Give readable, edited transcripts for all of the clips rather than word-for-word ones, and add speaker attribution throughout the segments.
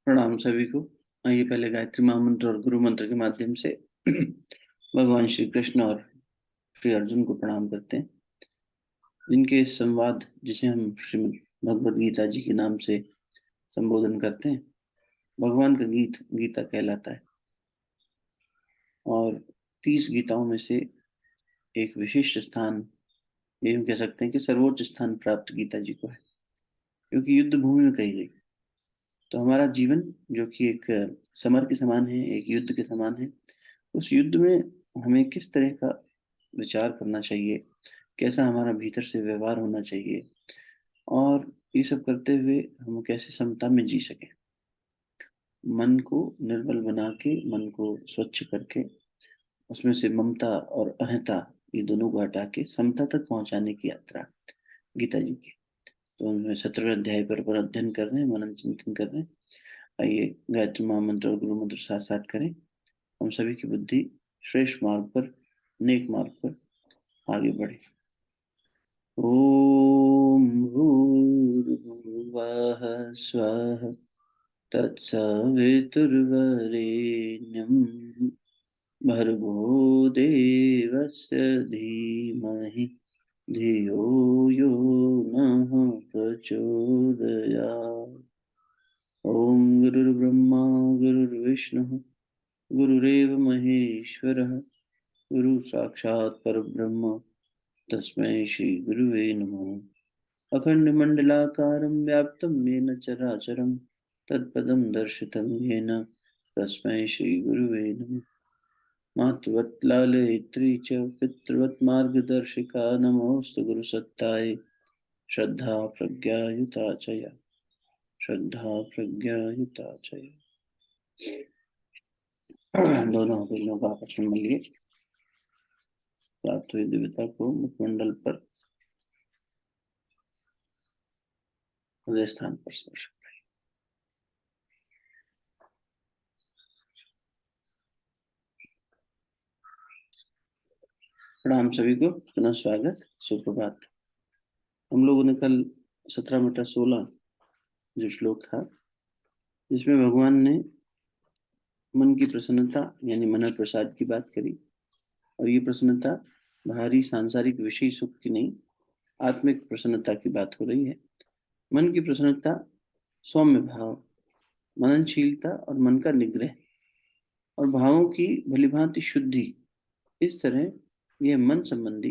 Speaker 1: प्रणाम सभी को। आइए पहले गायत्री महामंत्र और गुरु मंत्र के माध्यम से भगवान श्री कृष्ण और श्री अर्जुन को प्रणाम करते हैं, जिनके इस संवाद जिसे हम श्रीमद् भगवद गीता जी के नाम से संबोधन करते हैं, भगवान का गीत गीता कहलाता है। और 30 गीताओं में से एक विशिष्ट स्थान, ये हम कह सकते हैं कि सर्वोच्च स्थान प्राप्त गीता जी को है, क्योंकि युद्ध भूमि में कही गई। तो हमारा जीवन जो कि एक समर के समान है, एक युद्ध के समान है, उस युद्ध में हमें किस तरह का विचार करना चाहिए, कैसा हमारा भीतर से व्यवहार होना चाहिए, और ये सब करते हुए हम कैसे समता में जी सके। मन को निर्मल बना के, मन को स्वच्छ करके, उसमें से ममता और अहंता, ये दोनों को हटा के समता तक पहुंचाने की यात्रा गीता जी की। तो हम 17वें अध्याय पर अध्ययन कर रहे हैं, मनन चिंतन कर रहे हैं। आइए गायत्री महामंत्र और गुरु मंत्र साथ साथ करें। हम सभी की बुद्धि श्रेष्ठ मार्ग पर, नेक मार्ग पर आगे बढ़े। ओम भूर्भुवः स्वः तत्सवितुर्वरेण्यं भर्गो देवस्य धीमहि धियो यो नः प्रचोदयात्। ओम गुरुर्ब्रह्मा गुरुर्विष्णुः गुरुरेव महेश्वरः गुरु साक्षात् परब्रह्म तस्मै श्री गुरुवे नमः। अखण्डमण्डलाकारं व्याप्तं येन चराचरं तत्पदं दर्शितं येन तस्मै श्री गुरुवे नमः। मातृवत् लालयित्री च पितृवत् मार्गदर्शिका नमोऽस्तु गुरुसत्ताय। श्रद्धा प्रज्ञायुता च या, श्रद्धा प्रज्ञायुता च या। दोनों हथेलियों का आपस में मलिए। प्राप्त हुई दिव्यता को मुखमंडल पर, हृदय स्थान पर स्पर्श। प्रणाम सभी को, पुनः स्वागत, सुप्रभात। हम लोगों ने कल 17 जो श्लोक था, जिसमें भगवान ने मन की प्रसन्नता यानी मन प्रसाद की बात करी। और ये प्रसन्नता बाहरी सांसारिक विषय सुख की नहीं, आत्मिक प्रसन्नता की बात हो रही है। मन की प्रसन्नता, सौम्य भाव, मननशीलता और मन का निग्रह और भावों की भलीभांति शुद्धि, इस तरह यह मन संबंधी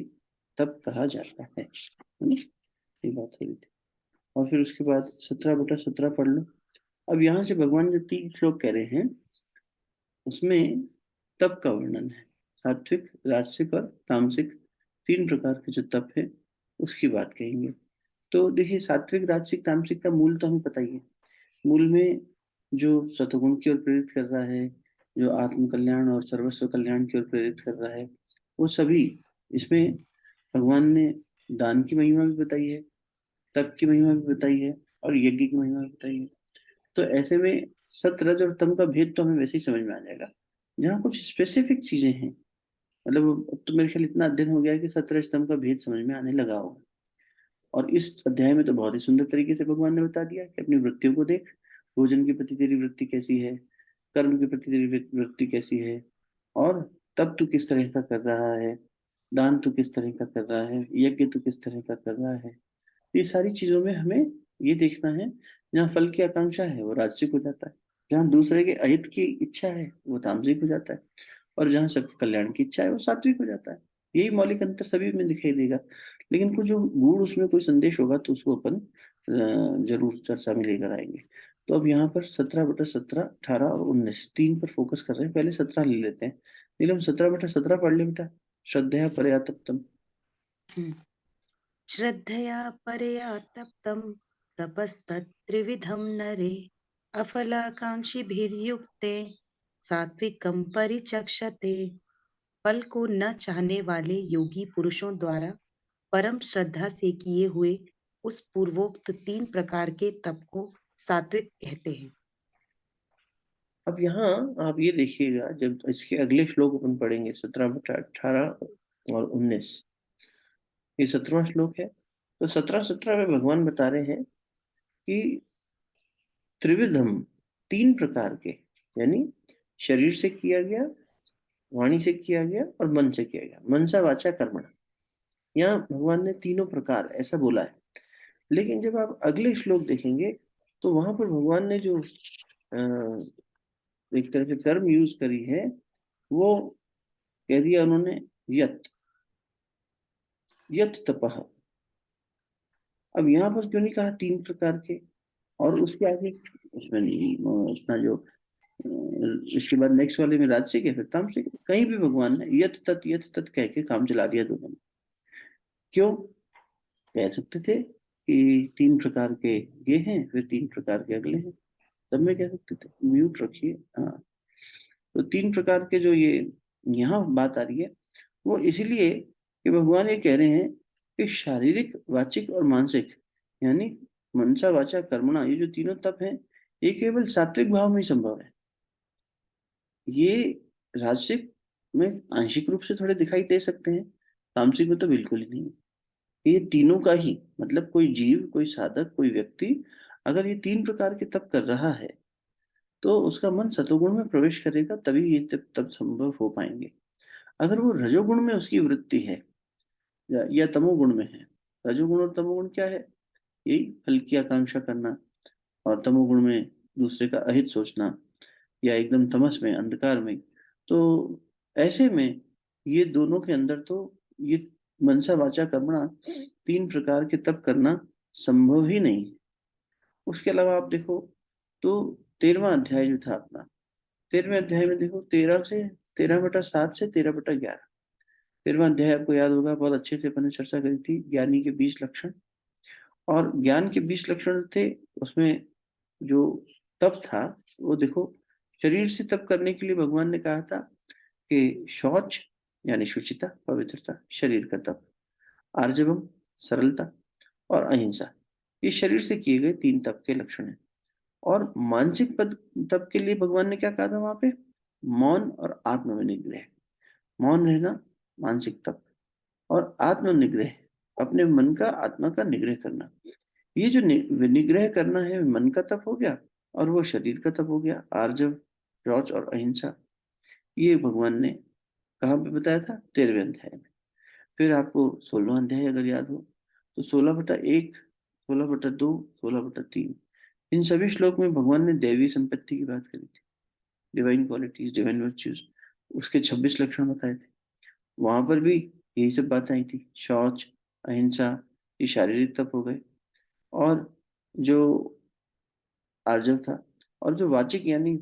Speaker 1: तप कहा जाता है। ये बात हो रही थी। और फिर उसके बाद 17/17 पढ़ लो। अब यहाँ से भगवान जो 3 श्लोक कह रहे हैं, उसमें तप का वर्णन है। सात्विक, राजसिक और तामसिक 3 प्रकार के जो तप है, उसकी बात कहेंगे। तो देखिए, सात्विक, राजसिक, तामसिक का मूल तो हमें पता ही है। मूल में जो सतगुण की ओर प्रेरित कर रहा है, जो आत्म कल्याण और सर्वस्व कल्याण की ओर प्रेरित कर रहा है, वो सभी इसमें भगवान ने दान की महिमा भी बताई है, तप की महिमा भी बताई है और यज्ञ की महिमा भी बताई है। तो ऐसे में सत, रज और तम का भेद तो हमें वैसे ही समझ में आ जाएगा। जहाँ कुछ स्पेसिफिक चीजें हैं, मतलब अब तो मेरे ख्याल इतना अध्ययन हो गया है कि सत, रज, तम का भेद समझ में आने लगा होगा। और इस अध्याय में तो बहुत ही सुंदर तरीके से भगवान ने बता दिया कि अपनी वृत्तियों को देख। भोजन के प्रति तेरी वृत्ति कैसी है, कर्म के प्रति तेरी वृत्ति कैसी है, और तब तू किस तरह का कर रहा है, दान तू किस तरह का कर रहा है, यज्ञ तू किस तरह का कर रहा है। ये सारी चीजों में हमें ये देखना है। जहाँ फल की आकांक्षा है वो राजसिक हो जाता है, जहाँ दूसरे के अहित की इच्छा है वो तामसिक हो जाता है, और जहाँ सबके कल्याण की इच्छा है वो सात्विक हो जाता है। यही मौलिक अंतर सभी में दिखाई देगा। लेकिन कुछ जो गूढ़ उसमें कोई संदेश होगा तो उसको अपन जरूर चर्चा में लेकर आएंगे। तो अब यहाँ पर 17/17, 18 और 19 3 पर फोकस कर रहे हैं। पहले 17 ले लेते हैं। नीलम 17/17 पढ़ ले बेटा। श्रद्धया परया तप्तम।
Speaker 2: श्रद्धया परया तप्तं तपस्तत्त्रिविधं नरे अफलाकांक्षिभिर्युक्ते सात्विकं परिचक्षते। फल को न चाहने वाले योगी पुरुषों द्वारा परम श्रद्धा से किए हुए उस पूर्वोक्त 3 प्रकार के तप को सात्विक कहते हैं।
Speaker 1: अब यहाँ आप ये देखिएगा, जब इसके अगले श्लोक अपन पढ़ेंगे 17/18 और 19, ये 17वां श्लोक है। तो 17 में भगवान बता रहे हैं कि त्रिविधम, तीन प्रकार के, यानी शरीर से किया गया, वाणी से किया गया और मन से किया गया, मनसा वाचा कर्मणा। यहाँ भगवान ने तीनों प्रकार ऐसा बोला है। लेकिन जब आप अगले श्लोक देखेंगे तो वहां पर भगवान ने जो एक तरह से टर्म यूज करी है, वो कह दिया उन्होंने यत यत तपह। अब यहाँ पर क्यों नहीं कहा तीन प्रकार के? और उसके आगे उसमें नहीं, उसका जो इसके बाद नेक्स्ट वाले में राजसिक है, फिर तामसिक है। कहीं भी भगवान ने यत तत कह के काम चला दिया दोनों में। क्यों? कह सकते थे कि तीन प्रकार के ये हैं, फिर तीन प्रकार के अगले हैं, सब में कह सकते थे। म्यूट रखिए। हाँ, तो तीन प्रकार के जो ये यहाँ बात आ रही है, वो इसीलिए कि भगवान ये कह रहे हैं कि शारीरिक, वाचिक और मानसिक, यानी मनसा वाचा कर्मणा, ये जो तीनों तप हैं, ये केवल सात्विक भाव में ही संभव है। ये राजसिक में आंशिक रूप से थोड़े दिखाई दे सकते हैं, तामसिक में तो बिल्कुल ही नहीं। ये तीनों का ही मतलब, कोई जीव, कोई साधक, कोई व्यक्ति अगर ये तीन प्रकार के तप कर रहा है तो उसका मन सतोगुण में प्रवेश करेगा, तभी ये तप संभव हो पाएंगे। अगर वो रजोगुण में उसकी वृत्ति है या तमोगुण में है। रजोगुण और तमोगुण क्या है? यही फल की आकांक्षा करना, और तमोगुण में दूसरे का अहित सोचना, या एकदम तमस में, अंधकार में। तो ऐसे में ये दोनों के अंदर तो ये मनसा वाचा कर्मणा, तीन प्रकार के तप करना संभव ही नहीं। उसके अलावा आप देखो तो 13वां अध्याय जो था अपना, 13वें अध्याय में देखो 13/7 से 13/11। 13वां अध्याय आपको याद होगा, बहुत अच्छे से अपन ने चर्चा करी थी, ज्ञानी के 20 लक्षण। और ज्ञान के 20 लक्षण थे, उसमें जो तप था वो देखो, शरीर से तप करने के लिए भगवान ने कहा था कि शौच यानी शुचिता, पवित्रता, शरीर का तप। आर्जवम, सरलता, और अहिंसा, ये शरीर से किए गए तीन तप के लक्षण हैं। और मानसिक पद तप के लिए भगवान ने क्या कहा था वहां पे? मौन और आत्मनिग्रह। मौन रहना मानसिक तप, और आत्मनिग्रह अपने मन का, आत्मा का निग्रह करना। ये जो निग्रह करना है, मन का तप हो गया, और वो शरीर का तप हो गया, आर्जव, शौच और अहिंसा। ये भगवान ने कहाँ पे बताया था? 13वें अध्याय में। फिर आपको 16वां अध्याय अगर याद हो तो 16/1, 16/2, 16/3, इन सभी श्लोक में भगवान ने दैवी संपत्ति की बात करी थी, डिवाइन क्वालिटीज, डिवाइन वर्च्यूज। उसके 26 लक्षण बताए थे। वहां पर भी यही सब बातें आई थी, शौच, अहिंसा, ये शारीरिक तप हो गए। और जो आर्जव था, और जो वाचिक यानी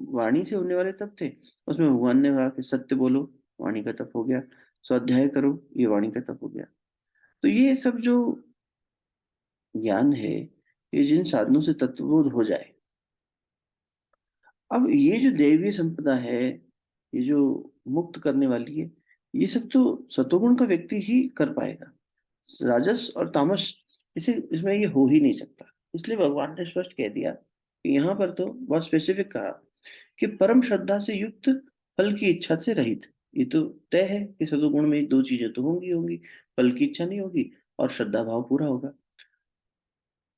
Speaker 1: वाणी से होने वाले तप थे, उसमें भगवान ने कहा कि सत्य बोलो, वाणी का तप हो गया। स्वाध्याय करो, ये वाणी का तप हो गया। तो ये सब जो ज्ञान है, ये जिन साधनों से तत्वबोध हो जाए। अब ये जो दैवीय संपदा है, ये जो मुक्त करने वाली है, ये सब तो सतोगुण का व्यक्ति ही कर पाएगा। राजस और तामस, इसे इसमें ये हो ही नहीं सकता। इसलिए भगवान ने स्पष्ट कह दिया कि यहाँ पर तो बहुत स्पेसिफिक कहा कि परम श्रद्धा से युक्त, फल की इच्छा से रहित। ये तो तय है कि सतोगुण में दो चीजें तो होंगी होंगी, फल की इच्छा नहीं होगी और श्रद्धा भाव पूरा होगा।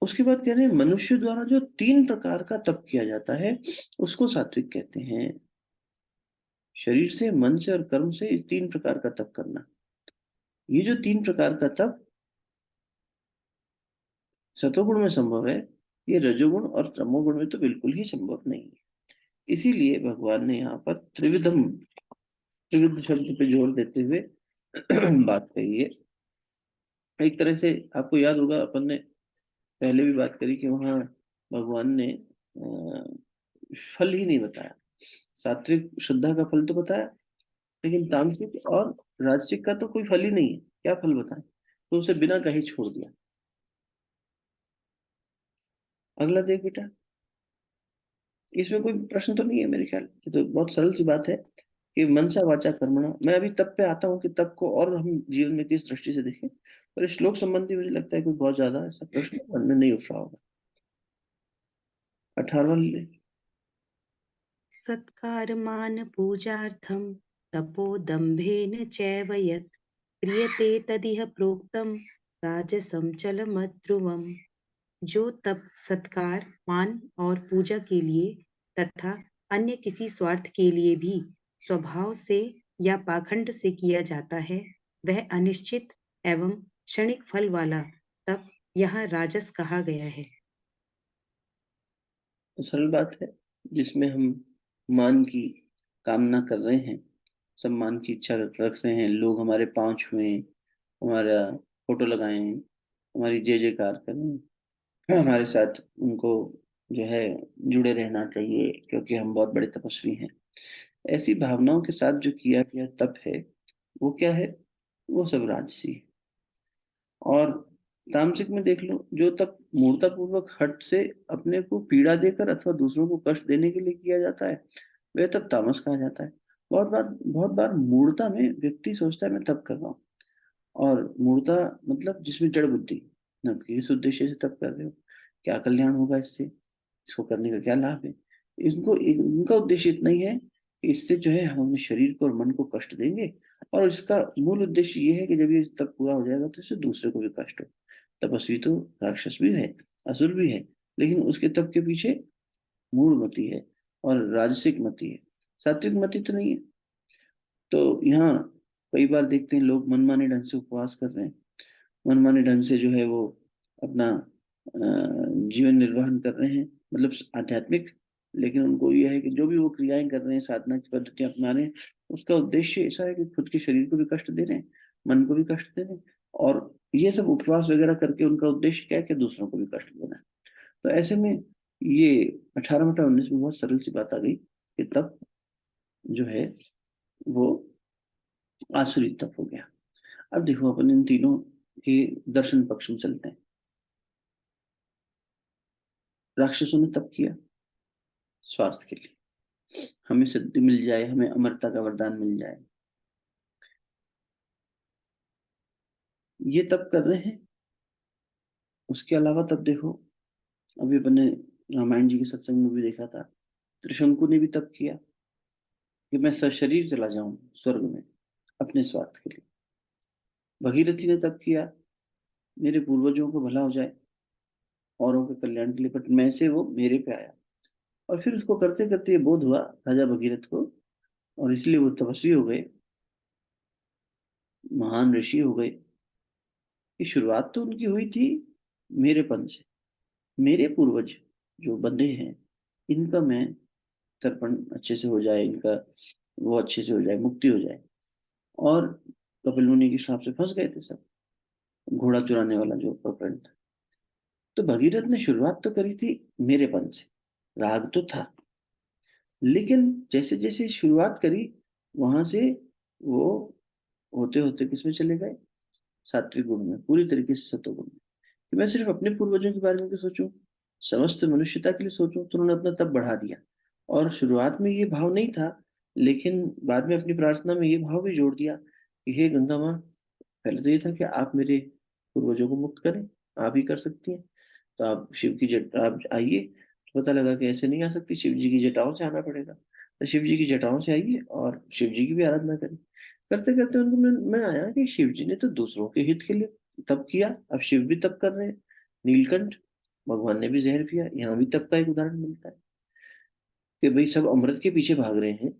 Speaker 1: उसके बाद कह रहे हैं मनुष्य द्वारा जो तीन प्रकार का तप किया जाता है उसको सात्विक कहते हैं। शरीर से, मन से और कर्म से इस तीन प्रकार का तप करना, ये जो तीन प्रकार का तप सतोगुण में संभव है, ये रजोगुण और तमोगुण में तो बिल्कुल ही संभव नहीं है। इसीलिए भगवान ने यहाँ पर त्रिविधम, त्रिविध शब्द पे जोर देते हुए बात कही है। एक तरह से आपको याद होगा, अपन ने पहले भी बात करी कि वहाँ भगवान ने फल ही नहीं बताया। सात्विक श्रद्धा का फल तो बताया, लेकिन तामसिक और राजसिक का तो कोई फल ही नहीं है, क्या फल बताएं? तो उसे बिना कहे छोड़ दिया। अगला देख बेटा, इसमें कोई प्रश्न तो नहीं है मेरे ख्याल, ये तो बहुत सरल सी बात है कि मनसा वाचा कर्मणा। मैं अभी तप पे आता हूँ कि तप को और हम जीवन में किस दृष्टि से देखें, पर इस श्लोक संबंधी मुझे लगता है कोई बहुत ज्यादा ऐसा प्रश्न मन में नहीं उठ रहा होगा। 18वां ले।
Speaker 2: सत्कारमान पूजार्थं तपोदम्भेन चैव यत् क्रियते तदिह प्रोक्तम राजसं चलमध्रुवम्। जो तप सत्कार, मान और पूजा के लिए तथा अन्य किसी स्वार्थ के लिए भी स्वभाव से या पाखंड से किया जाता है, वह अनिश्चित एवं क्षणिक फल वाला तप यहाँ राजस कहा गया है।
Speaker 1: तो सरल बात है, जिसमें हम मान की कामना कर रहे हैं, सम्मान की इच्छा रख रहे हैं, लोग हमारे पांव छुएं, हमारा फोटो लगाएं, हमारी जय जयकार करें, हमारे साथ उनको जो है जुड़े रहना चाहिए क्योंकि हम बहुत बड़े तपस्वी हैं। ऐसी भावनाओं के साथ जो किया गया तप है, वो क्या है? वो सब राजसी है। और तामसिक में देख लो, जो तप मूर्तापूर्वक हठ से अपने को पीड़ा देकर अथवा दूसरों को कष्ट देने के लिए किया जाता है, वह तप तामस कहा जाता है। बहुत बार मूर्ता में व्यक्ति सोचता है मैं तप कर रहा हूँ, और मूर्ता मतलब जिसमें जड़ बुद्धि, न किस उद्देश्य से तप कर रहे हो, क्या कल्याण होगा इससे, इसको करने का क्या लाभ है। इनका उद्देश्य इतना ही है कि इससे जो है हम अपने शरीर को और मन को कष्ट देंगे, और इसका मूल उद्देश्य ये है कि जब ये तप पूरा हो जाएगा तो इससे दूसरे को भी कष्ट हो। तपस्वी तो राक्षस भी है, असुर भी है, लेकिन उसके तप के पीछे मूल मति है और राजसिक मति है, सात्विक मति तो नहीं है। तो यहाँ कई बार देखते हैं लोग मनमाने ढंग से उपवास कर रहे हैं, मनमाने ढंग से जो है वो अपना जीवन निर्वाहन कर रहे हैं, मतलब आध्यात्मिक। लेकिन उनको यह है कि जो भी वो क्रियाएं कर रहे हैं, साधना की पद्धतियां अपना रहे हैं, उसका उद्देश्य ऐसा है कि खुद के शरीर को भी कष्ट दे रहे हैं, मन को भी कष्ट दे रहे हैं। और ये सब उपवास वगैरह करके उनका उद्देश्य क्या है कि दूसरों को भी कष्ट देना है। तो ऐसे में ये 18 बटा 19 में बहुत सरल सी बात आ गई कि तब जो है वो आसुरी तप हो गया। अब देखो, अपन इन तीनों के दर्शन पक्ष में चलते हैं। राक्षसों ने तप किया स्वार्थ के लिए, हमें सिद्धि मिल जाए, हमें अमरता का वरदान मिल जाए, ये तप कर रहे हैं। उसके अलावा तब देखो, अभी अपने रामायण जी के सत्संग में भी देखा था, त्रिशंकु ने भी तप किया कि मैं सशरीर चला जाऊं स्वर्ग में अपने स्वार्थ के लिए। भगीरथी ने तप किया मेरे पूर्वजों को भला हो जाए, औरों के कल्याण के लिए, बट मैं से वो मेरे पे आया। और फिर उसको करते करते ये बोध हुआ राजा भगीरथ को, और इसलिए वो तपस्वी हो गए, महान ऋषि हो गए, कि शुरुआत तो उनकी हुई थी मेरेपन से। मेरे पूर्वज जो बंदे हैं, इनका मैं तर्पण अच्छे से हो जाए, इनका वो अच्छे से हो जाए, मुक्ति हो जाए। और कपिल मुनि के श्राप से फंस गए थे सब, घोड़ा चुराने वाला जो प्रकरण था। तो भगीरथ ने शुरुआत तो करी थी मेरेपन से, राग तो था, लेकिन जैसे जैसे शुरुआत करी, वहां से वो होते होते किसमें चले गए? सात्विक गुण में, पूरी तरीके से सतोगुण में। कि मैं सिर्फ अपने पूर्वजों के बारे में क्यों सोचूं, समस्त मनुष्यता के लिए सोचूं। तो उन्होंने अपना तप बढ़ा दिया, और शुरुआत में ये भाव नहीं था, लेकिन बाद में अपनी प्रार्थना में ये भाव भी जोड़ दिया कि हे गंगा माँ, पहले तो ये था कि आप मेरे पूर्वजों को मुक्त करें, आप ही कर सकती हैं। तो आप शिव की जट आप आइए। तो पता लगा कि ऐसे नहीं आ सकती, शिव जी की जटाओं से आना पड़ेगा। तो शिव जी की जटाओं से आइए और शिव जी की भी आराधना करें। करते करते उनको मैं आया कि शिव जी ने तो दूसरों के हित के लिए तप किया, अब शिव भी तप कर रहे हैं। नीलकंठ भगवान ने भी जहर पिया, यहाँ भी तप का एक उदाहरण मिलता है कि भाई सब अमृत के पीछे भाग रहे हैं,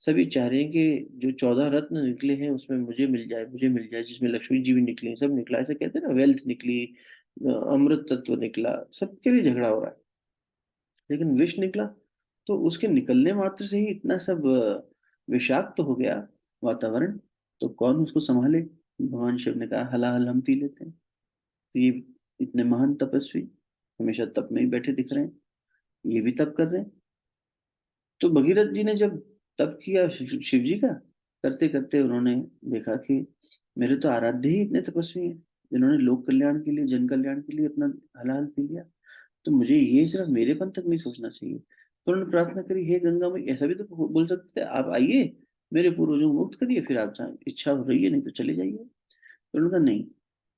Speaker 1: सभी चाह रहे हैं कि जो 14 रत्न निकले हैं उसमें मुझे मिल जाए, मुझे मिल जाए, जिसमें लक्ष्मी जी भी निकली, सब निकला, ऐसे कहते हैं ना, वेल्थ निकली, अमृत तत्व निकला, सबके लिए झगड़ा हो रहा है। लेकिन विष निकला, तो उसके निकलने मात्र से ही इतना सब विषाक्त हो गया वातावरण, तो कौन उसको संभाले? भगवान शिव ने कहा हलाहल हम पी लेते हैं। तो ये इतने महान तपस्वी हमेशा तप में ही बैठे दिख रहे हैं, ये भी तप कर रहे हैं। तो भगीरथ जी ने जब तप किया शिव जी का, करते करते उन्होंने देखा कि मेरे तो आराध्य ही इतने तपस्वी हैं, जिन्होंने लोक कल्याण के लिए, जन कल्याण के लिए अपना हलाहल पी लिया। तो मुझे ये सिर्फ मेरेपन तक नहीं सोचना चाहिए। तो उन्होंने प्रार्थना करी, हे गंगा माई, ऐसा भी तो बोल सकते थे, आप आइए मेरे पूर्वजों को मुक्त करिए, फिर आप इच्छा हो रही है नहीं तो चले जाइए। तो उन्होंने कहा नहीं,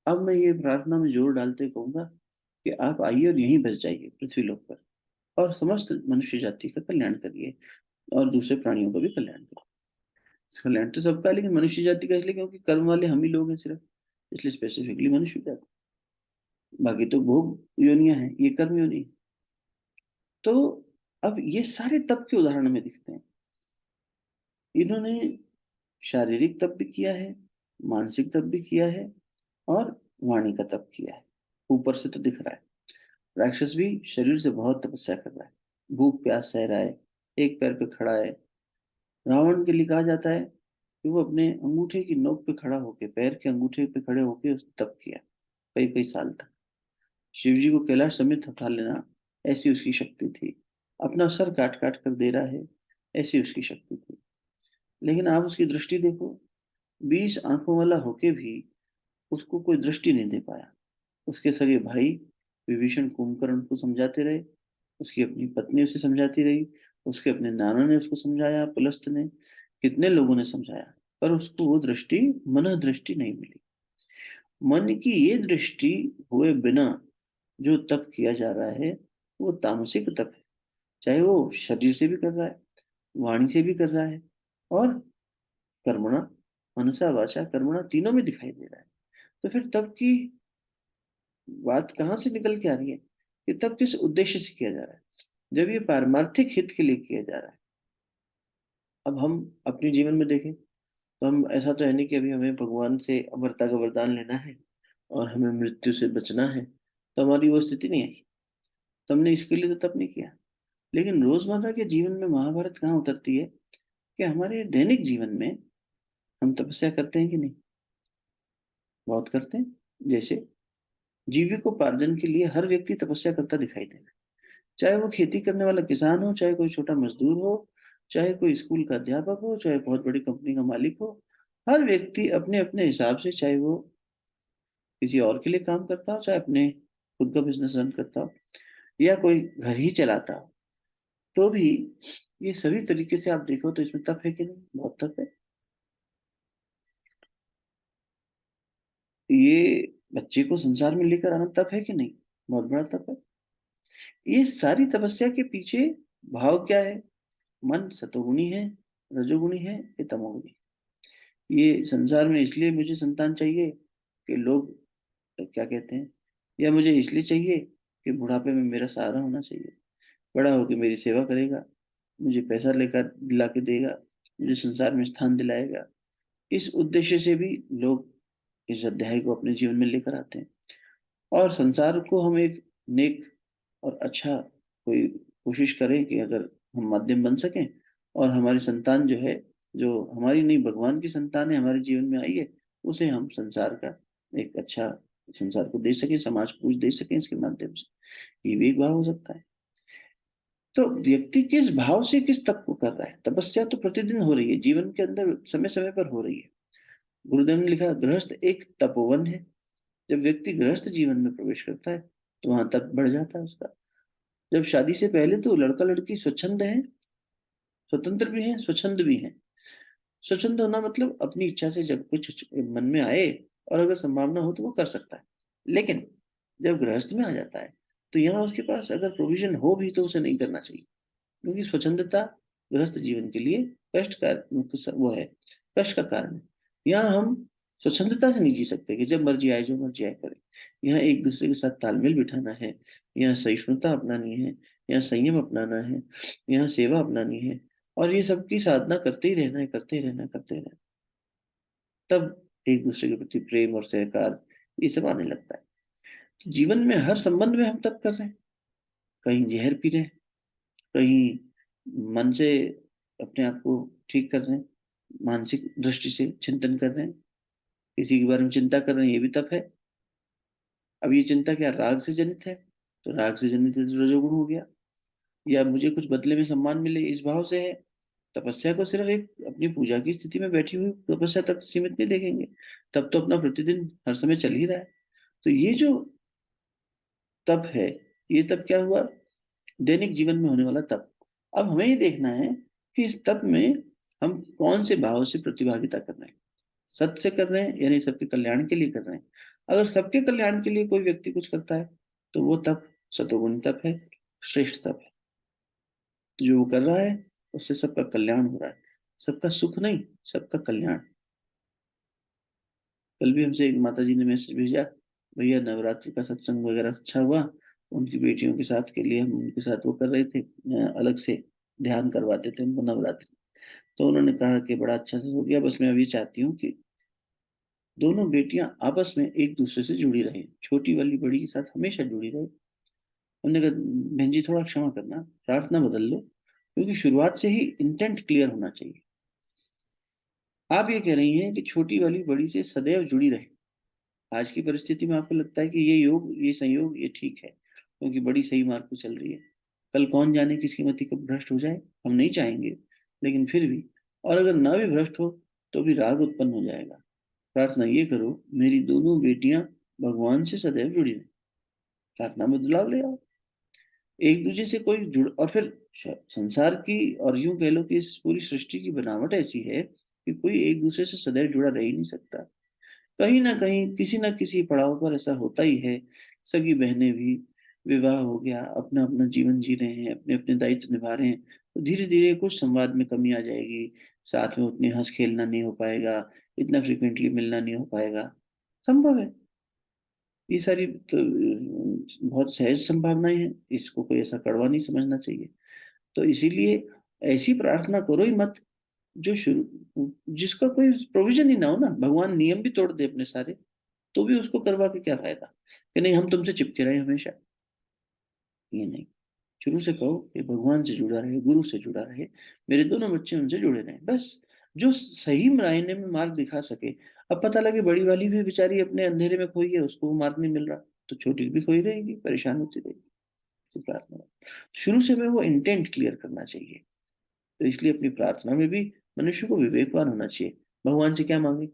Speaker 1: अब मैं ये प्रार्थना में जोर डालते कहूंगा कि आप आइए और यहीं बस जाइए पृथ्वी लोक पर, और समस्त मनुष्य जाति का कल्याण करिए, और दूसरे प्राणियों का भी कल्याण करिए। कल्याण तो सबका है, लेकिन मनुष्य जाति का इसलिए क्योंकि कर्म वाले हम ही लोग हैं सिर्फ, इसलिए स्पेसिफिकली मनुष्य जाति। बाकी तो भोग योनियां हैं, ये कर्म योनि है। तो अब ये सारे तप के उदाहरण में दिखते हैं। इन्होंने शारीरिक तप भी किया है, मानसिक तप भी किया है, और वाणी का तप किया है। ऊपर से तो दिख रहा है राक्षस भी शरीर से बहुत तपस्या कर रहा है, भूख प्यास सह रहा है, एक पैर पे खड़ा है। रावण के लिए कहा जाता है कि वो अपने अंगूठे की नोक पे खड़ा होके, पैर के अंगूठे पे खड़े होके उसने तप किया कई कई साल तक। शिव जी को कैलाश समेत उठा लेना, ऐसी उसकी शक्ति थी। अपना सर काट काट कर दे रहा है, ऐसी उसकी शक्ति थी। लेकिन आप उसकी दृष्टि देखो, 20 आंखों वाला होके भी उसको कोई दृष्टि नहीं दे पाया। उसके सगे भाई विभीषण कुंभकर्ण को समझाते रहे, उसकी अपनी पत्नी उसे समझाती रही, उसके अपने नाना ने उसको समझाया, पुलस्त ने, कितने लोगों ने समझाया, पर उसको वो दृष्टि, मन दृष्टि नहीं मिली। मन की ये दृष्टि हुए बिना जो तप किया जा रहा है वो तामसिक तप है। चाहे वो शरीर से भी कर रहा है, वाणी से भी कर रहा है, और कर्मणा, मनसा वाचा कर्मणा, तीनों में दिखाई दे रहा है। तो फिर तप की बात कहाँ से निकल के आ रही है कि तब किस उद्देश्य से किया जा रहा है? जब ये पारमार्थिक हित के लिए किया जा रहा है। अब हम अपने जीवन में देखें तो हम, ऐसा तो है नहीं कि अभी हमें भगवान से अमरता का वरदान लेना है और हमें मृत्यु से बचना है तो हमारी वो स्थिति नहीं आई, तो हमने इसके लिए तो तप नहीं किया। लेकिन रोजमर्रा के जीवन में महाभारत कहाँ उतरती है कि हमारे दैनिक जीवन में हम तपस्या करते हैं कि नहीं? बहुत करते हैं। जैसे जीविकोपार्जन के लिए हर व्यक्ति तपस्या करता दिखाई देता है, चाहे वो खेती करने वाला किसान हो, चाहे कोई छोटा मजदूर हो, चाहे कोई स्कूल का अध्यापक हो, चाहे बहुत बड़ी कंपनी का मालिक हो। हर व्यक्ति अपने अपने हिसाब से, चाहे वो किसी और के लिए काम करता हो, चाहे अपने खुद का बिजनेस रन करता हो, या कोई घर ही चलाता हो, तो भी ये सभी तरीके से आप देखो तो इसमें तप है कि नहीं? बहुत तप है। ये बच्चे को संसार में लेकर आना तप है कि नहीं? बहुत बड़ा तप है। ये सारी तपस्या के पीछे भाव क्या है? मन सतोगुणी है, रजोगुणी है, या तमोगुणी? ये संसार में इसलिए मुझे संतान चाहिए कि लोग क्या कहते हैं, या मुझे इसलिए चाहिए कि बुढ़ापे में मेरा सहारा होना चाहिए, बड़ा होकर मेरी सेवा करेगा, मुझे पैसा लेकर दिला के देगा, मुझे संसार में स्थान दिलाएगा। इस उद्देश्य से भी लोग इस अध्याय को अपने जीवन में लेकर आते हैं। और संसार को हम एक नेक और अच्छा कोई कोशिश करें कि अगर हम माध्यम बन सकें और हमारी संतान जो है, जो हमारी नहीं भगवान की संतान है, हमारे जीवन में आई है, उसे हम संसार का एक अच्छा, संसार को दे सकें, समाज को कुछ दे सकें इसके माध्यम से। ये भी एक भाव हो सकता है। तो व्यक्ति किस भाव से किस तप को कर रहा है? तपस्या तो प्रतिदिन हो रही है जीवन के अंदर, समय समय पर हो रही है। गुरुदेव ने लिखा, गृहस्थ एक तपोवन है। जब व्यक्ति गृहस्थ जीवन में प्रवेश करता है तो वहां तप बढ़ जाता है उसका। जब शादी से पहले तो लड़का लड़की स्वच्छंद है, स्वतंत्र भी हैं, स्वच्छंद भी हैं। स्वच्छंद होना मतलब अपनी इच्छा से जब कुछ मन में आए और अगर संभावना हो तो वो कर सकता है। लेकिन जब गृहस्थ में आ जाता है तो यहाँ उसके पास अगर प्रोविजन हो भी तो उसे नहीं करना चाहिए, क्योंकि स्वच्छंदता गृहस्थ जीवन के लिए कष्ट का वो है, कष्ट का कारण है। यहाँ हम स्वच्छंदता से नहीं जी सकते कि जब मर्जी आए जो मर्जी आए करें। यहाँ एक दूसरे के साथ तालमेल बिठाना है, यहाँ सहिष्णुता अपनानी है, यहाँ संयम अपनाना है, यहाँ सेवा अपनानी है, और ये सबकी साधना करते ही रहना है, करते ही रहना है, करते ही रहना है। तब एक दूसरे के प्रति प्रेम और सहकार ये सब आने लगता है। तो जीवन में हर संबंध में हम तब कर रहे हैं, कहीं जहर पी रहे हैं, कहीं मन से अपने आप को ठीक कर रहे हैं, मानसिक दृष्टि से चिंतन कर रहे हैं, किसी के बारे में चिंता कर रहे हैं, ये भी तप है। अब ये चिंता क्या राग से जनित है? तो राग से जनित है तो रजोगुण हो गया। या मुझे कुछ बदले में सम्मान मिले, इस भाव से है। तपस्या को सिर्फ एक अपनी पूजा की स्थिति में बैठी हुई तपस्या तक सीमित नहीं देखेंगे, तब तो अपना प्रतिदिन हर समय चल ही रहा है। तो ये जो तप है, ये तप क्या हुआ? दैनिक जीवन में होने वाला तप। अब हमें ये देखना है कि इस तप में हम कौन से भाव से प्रतिभागिता कर रहे हैं। सत से कर रहे हैं यानी सबके कल्याण के लिए कर रहे हैं। अगर सबके कल्याण के लिए कोई व्यक्ति कुछ करता है तो वो तप सतोगुण तप है, श्रेष्ठ तप है। तो जो वो कर रहा है उससे सबका कल्याण हो रहा है, सबका सुख नहीं, सबका कल्याण। कल भी हमसे एक माता जी ने मैसेज भेजा, भैया नवरात्रि का सत्संग वगैरह अच्छा हुआ, उनकी बेटियों के साथ के लिए हम उनके साथ वो कर रहे थे, अलग से ध्यान करवाते थे उनको नवरात्रि। तो उन्होंने कहा कि बड़ा अच्छा से हो गया, बस मैं अभी चाहती हूँ कि दोनों बेटियां आपस में एक दूसरे से जुड़ी रहे, छोटी वाली बड़ी के साथ हमेशा जुड़ी रहे। हमने कहा बहन जी थोड़ा क्षमा करना, प्रार्थना बदल लो, क्योंकि शुरुआत से ही इंटेंट क्लियर होना चाहिए। आप ये कह रही हैं कि छोटी वाली बड़ी से सदैव जुड़ी रहे। आज की परिस्थिति में आपको लगता है कि ये योग, ये संयोग, ये ठीक है क्योंकि बड़ी सही मार्ग पे चल रही है। कल कौन जाने किसकी मति कब भ्रष्ट हो जाए, हम नहीं चाहेंगे, लेकिन फिर भी, और अगर ना भी भ्रष्ट हो तो भी राग उत्पन्न हो जाएगा। प्रार्थना ये करो मेरी दोनों बेटियां भगवान से सदैव जुड़ी रहें। प्रार्थना में बदलाव ले आओ, एक दूसरे से कोई जुड़, और फिर संसार की और यूं कह लो कि इस पूरी सृष्टि की बनावट ऐसी है कि कोई एक दूसरे से सदैव जुड़ा रह ही नहीं सकता। कहीं ना कहीं किसी ना किसी पड़ाव पर ऐसा होता ही है। सगी बहनें भी, विवाह हो गया, अपना अपना जीवन जी रहे हैं, अपने अपने दायित्व निभा रहे हैं, तो धीरे धीरे कुछ संवाद में कमी आ जाएगी, साथ में उतनी हंस खेलना नहीं हो पाएगा, इतना फ्रिक्वेंटली मिलना नहीं हो पाएगा। संभव है, ये सारी तो बहुत सहज संभावनाएं हैं, इसको कोई ऐसा कड़वा नहीं समझना चाहिए। तो इसीलिए ऐसी प्रार्थना करो ही मत जो शुरू, जिसका कोई प्रोविजन ही ना हो ना, भगवान नियम भी तोड़ दे अपने सारे, तो भी उसको करवा के क्या फायदा, कि नहीं हम तुमसे चिपके रहे हमेशा। ये नहीं, शुरू से कहो कि भगवान से जुड़ा रहे, गुरु से जुड़ा रहे, मेरे दोनों बच्चे उनसे जुड़े रहे, बस। जो सही मायने में मार्ग दिखा सके। अब पता लगे बड़ी वाली भी बेचारी अपने अंधेरे में खोई है, उसको वो मार्ग नहीं मिल रहा, तो छोटी भी खोई रहेगी, परेशान होती रहेगी। इसी प्रार्थना, शुरू से में वो इंटेंट क्लियर करना चाहिए। तो इसलिए अपनी प्रार्थना में भी मनुष्य को विवेकवान होना चाहिए। भगवान से क्या मांगे,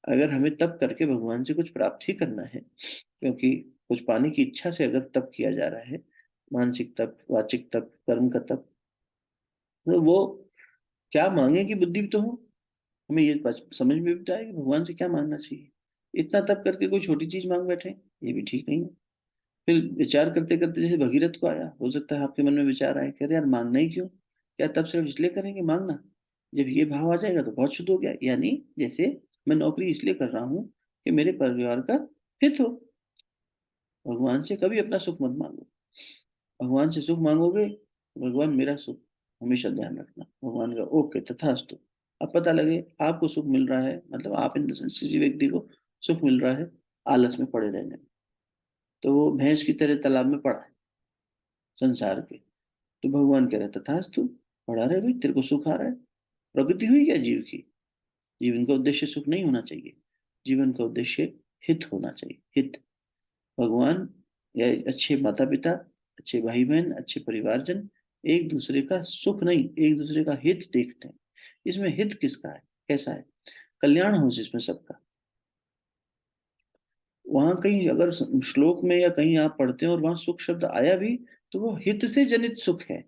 Speaker 1: अगर हमें तप करके भगवान से कुछ प्राप्त ही करना है, क्योंकि कुछ पाने की इच्छा से अगर तप किया जा रहा है, मानसिक तप, वाचिक तप, कर्म का तप, तो वो क्या मांगे की बुद्धि भी तो हो। हमें ये समझ में भी आए कि भगवान से क्या मांगना चाहिए। इतना तप करके कोई छोटी चीज मांग बैठे, ये भी ठीक नहीं है। फिर विचार करते करते जैसे भगीरथ को आया, हो सकता है आपके मन में विचार आए, कह रहे यार मांगना ही क्यों, क्या तब सिर्फ इसलिए करेंगे मांगना, जब ये भाव आ जाएगा तो बहुत शुद्ध हो गया। यानी जैसे मैं नौकरी इसलिए कर रहा हूँ कि मेरे परिवार का हित हो। भगवान से कभी अपना सुख मत मांगो, भगवान से सुख मांगोगे, भगवान मेरा सुख, हमेशा ध्यान रखना भगवान का ओके तथास्तु। अब पता लगे आपको सुख मिल रहा है, मतलब आप इन द सेंस किसी व्यक्ति को सुख मिल रहा है आलस में पड़े रहने में, तो वो भैंस की तरह तालाब में पड़ा है संसार के, तो भगवान कह रहे तथास्तु, पड़ा रहे भाई, तेरे को सुख आ रहा है। प्रगति हुई क्या जीव की, जीवन का उद्देश्य सुख नहीं होना चाहिए, जीवन का उद्देश्य हित होना चाहिए, हित। भगवान या अच्छे माता पिता, अच्छे भाई बहन, अच्छे परिवारजन एक दूसरे का सुख नहीं, एक दूसरे का हित देखते हैं। इसमें हित किसका है, कैसा है, कल्याण हो जिसमें सबका। वहां कहीं अगर श्लोक में या कहीं आप पढ़ते हैं और वहां सुख शब्द आया भी, तो वो हित से जनित सुख है।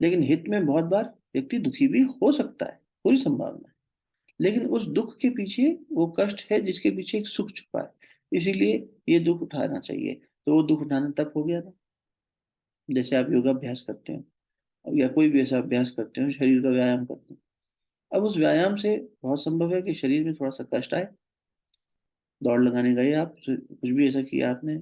Speaker 1: लेकिन हित में बहुत बार व्यक्ति दुखी भी हो सकता है, पूरी संभावना है। लेकिन उस दुख के पीछे वो कष्ट है जिसके पीछे एक सुख छुपा है, इसीलिए ये दुख उठाना चाहिए। तो वो दुख उठाना तब हो गया ना, जैसे आप योगाभ्यास करते हो, अब या कोई भी ऐसा अभ्यास करते हो, शरीर का व्यायाम करते हो, अब उस व्यायाम से बहुत संभव है कि शरीर में थोड़ा सा कष्ट आए। दौड़ लगाने गए आप, कुछ भी ऐसा किया आपने,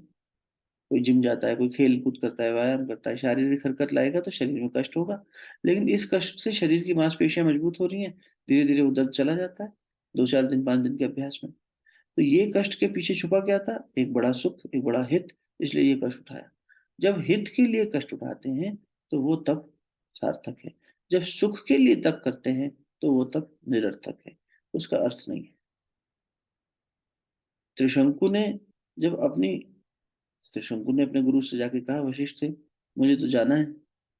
Speaker 1: कोई जिम जाता है, कोई खेल कूद करता है, व्यायाम करता है, शारीरिक हरकत लाएगा तो शरीर में कष्ट होगा। लेकिन इस कष्ट से शरीर की मांसपेशियां मजबूत हो रही हैं, धीरे धीरे वो दर्द चला जाता है, 2 4 दिन 5 दिन के अभ्यास में। तो ये कष्ट के पीछे छुपा क्या था, एक बड़ा सुख, एक बड़ा हित, इसलिए ये कष्ट उठाया। जब हित के लिए कष्ट उठाते हैं तो वो तब सार्थक है, जब सुख के लिए तप करते हैं तो वो तब निरर्थक है, उसका अर्थ नहीं है। त्रिशंकु ने जब अपनी त्रिशंकु ने अपने गुरु से जाके कहा, वशिष्ठ से मुझे तो जाना है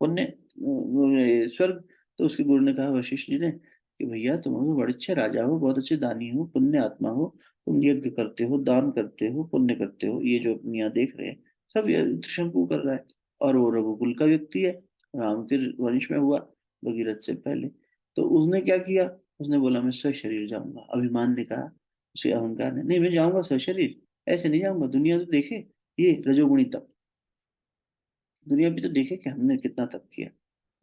Speaker 1: पुण्य स्वर्ग। तो उसके गुरु ने कहा वशिष्ठ जी ने कि भैया तुम तो बड़े अच्छे राजा हो, बहुत अच्छे दानी हो, पुण्य आत्मा हो, तुम यज्ञ करते हो, दान करते हो, पुण्य करते हो, ये जो अपने यहाँ देख रहे हैं सब ये त्रिशंकु कर रहा है। और वो रघुकुल का व्यक्ति है, राम के वंश में हुआ, भगीरथ से पहले। तो उसने क्या किया, उसने बोला मैं सशरीर जाऊंगा, अभिमान ने कहा, उसे अहंकार ने, नहीं मैं जाऊंगा सशरीर, ऐसे नहीं जाऊंगा, दुनिया तो देखे ये रजोगुणी तप, दुनिया भी तो देखे कि हमने कितना तप किया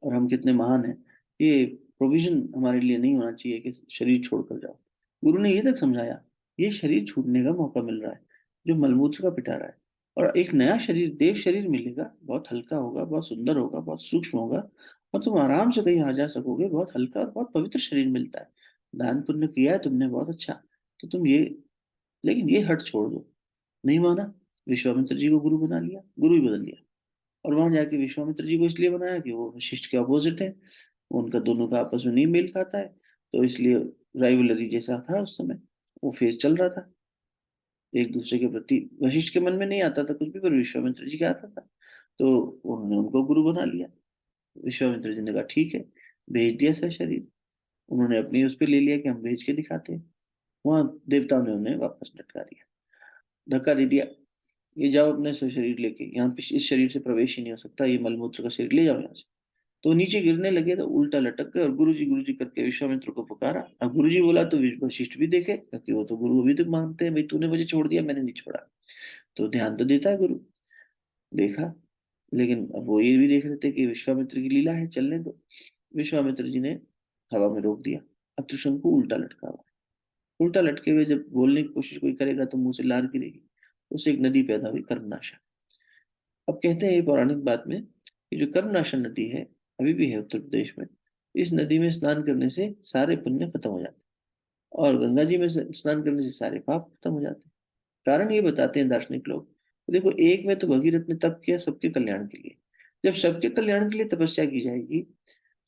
Speaker 1: और हम कितने महान हैं। ये प्रोविजन हमारे लिए नहीं होना चाहिए कि शरीर छोड़कर जाओ। गुरु ने ये तक समझाया, ये शरीर छूटने का मौका मिल रहा है जो मलमूत्र का पिटारा है, और एक नया शरीर, देव शरीर मिलेगा, बहुत हल्का होगा, बहुत सुंदर होगा, बहुत सूक्ष्म होगा, और तुम आराम से कहीं आ जा सकोगे। बहुत हल्का और बहुत पवित्र शरीर मिलता है। दान पुण्य किया है तुमने, बहुत अच्छा। तो तुम ये, लेकिन ये हट छोड़ दो। नहीं माना, विश्वामित्र जी को गुरु बना लिया, गुरु ही बदल दिया। और वहां जाके विश्वामित्र जी को इसलिए बनाया कि वो वशिष्ठ के अपोजिट है, उनका दोनों का आपस में नहीं मेल खाता है, तो इसलिए राइवलरी जैसा था उस समय, वो फेज चल रहा था एक दूसरे के प्रति। वशिष्ठ के मन में नहीं आता था कुछ भी, पर विश्वामित्र जी के आता था, तो उन्होंने उनको गुरु बना लिया। विश्वामित्र जी ने कहा ठीक है, भेज दिया सर शरीर। उन्होंने अपनी उस पर ले लिया कि हम भेज के दिखाते हैं। वहां देवताओं ने उन्हें वापस लटका दिया, धक्का दे दिया, ये जाओ अपने से शरीर लेके, यहाँ पे इस शरीर से प्रवेश ही नहीं हो सकता, ये मलमूत्र का शरीर ले जाओ यहाँ से। तो नीचे गिरने लगे तो उल्टा लटक गए, और गुरु जी करके विश्वामित्र को पुकारा। अब गुरु जी बोला तो वशिष्ठ भी देखे, क्योंकि वो तो गुरु अभी तक मानते हैं, भाई तूने मुझे छोड़ दिया, मैंने नहीं छोड़ा, तो ध्यान तो देता है गुरु। देखा, लेकिन अब वो ये भी देख रहे थे कि विश्वामित्र की लीला है, चलने दो। विश्वामित्र जी ने हवा में रोक दिया। अब तो शंकु उल्टा लटका हुआ है। उल्टा लटके हुए जब बोलने की कोशिश कोई करेगा तो मुंह से लार गिरेगी। उससे एक नदी पैदा हुई, कर्मनाशा। अब कहते हैं ये पौराणिक बात में कि जो कर्मनाशा नदी है, अभी भी है उत्तर प्रदेश में, इस नदी में स्नान करने से सारे पुण्य खत्म हो जाते हैं, और गंगा जी में स्नान करने से सारे पाप खत्म हो जाते हैं। कारण ये बताते हैं दार्शनिक लोग। देखो, एक में तो भगीरथ ने तप किया सबके कल्याण के लिए। जब सबके कल्याण के लिए तपस्या की जाएगी,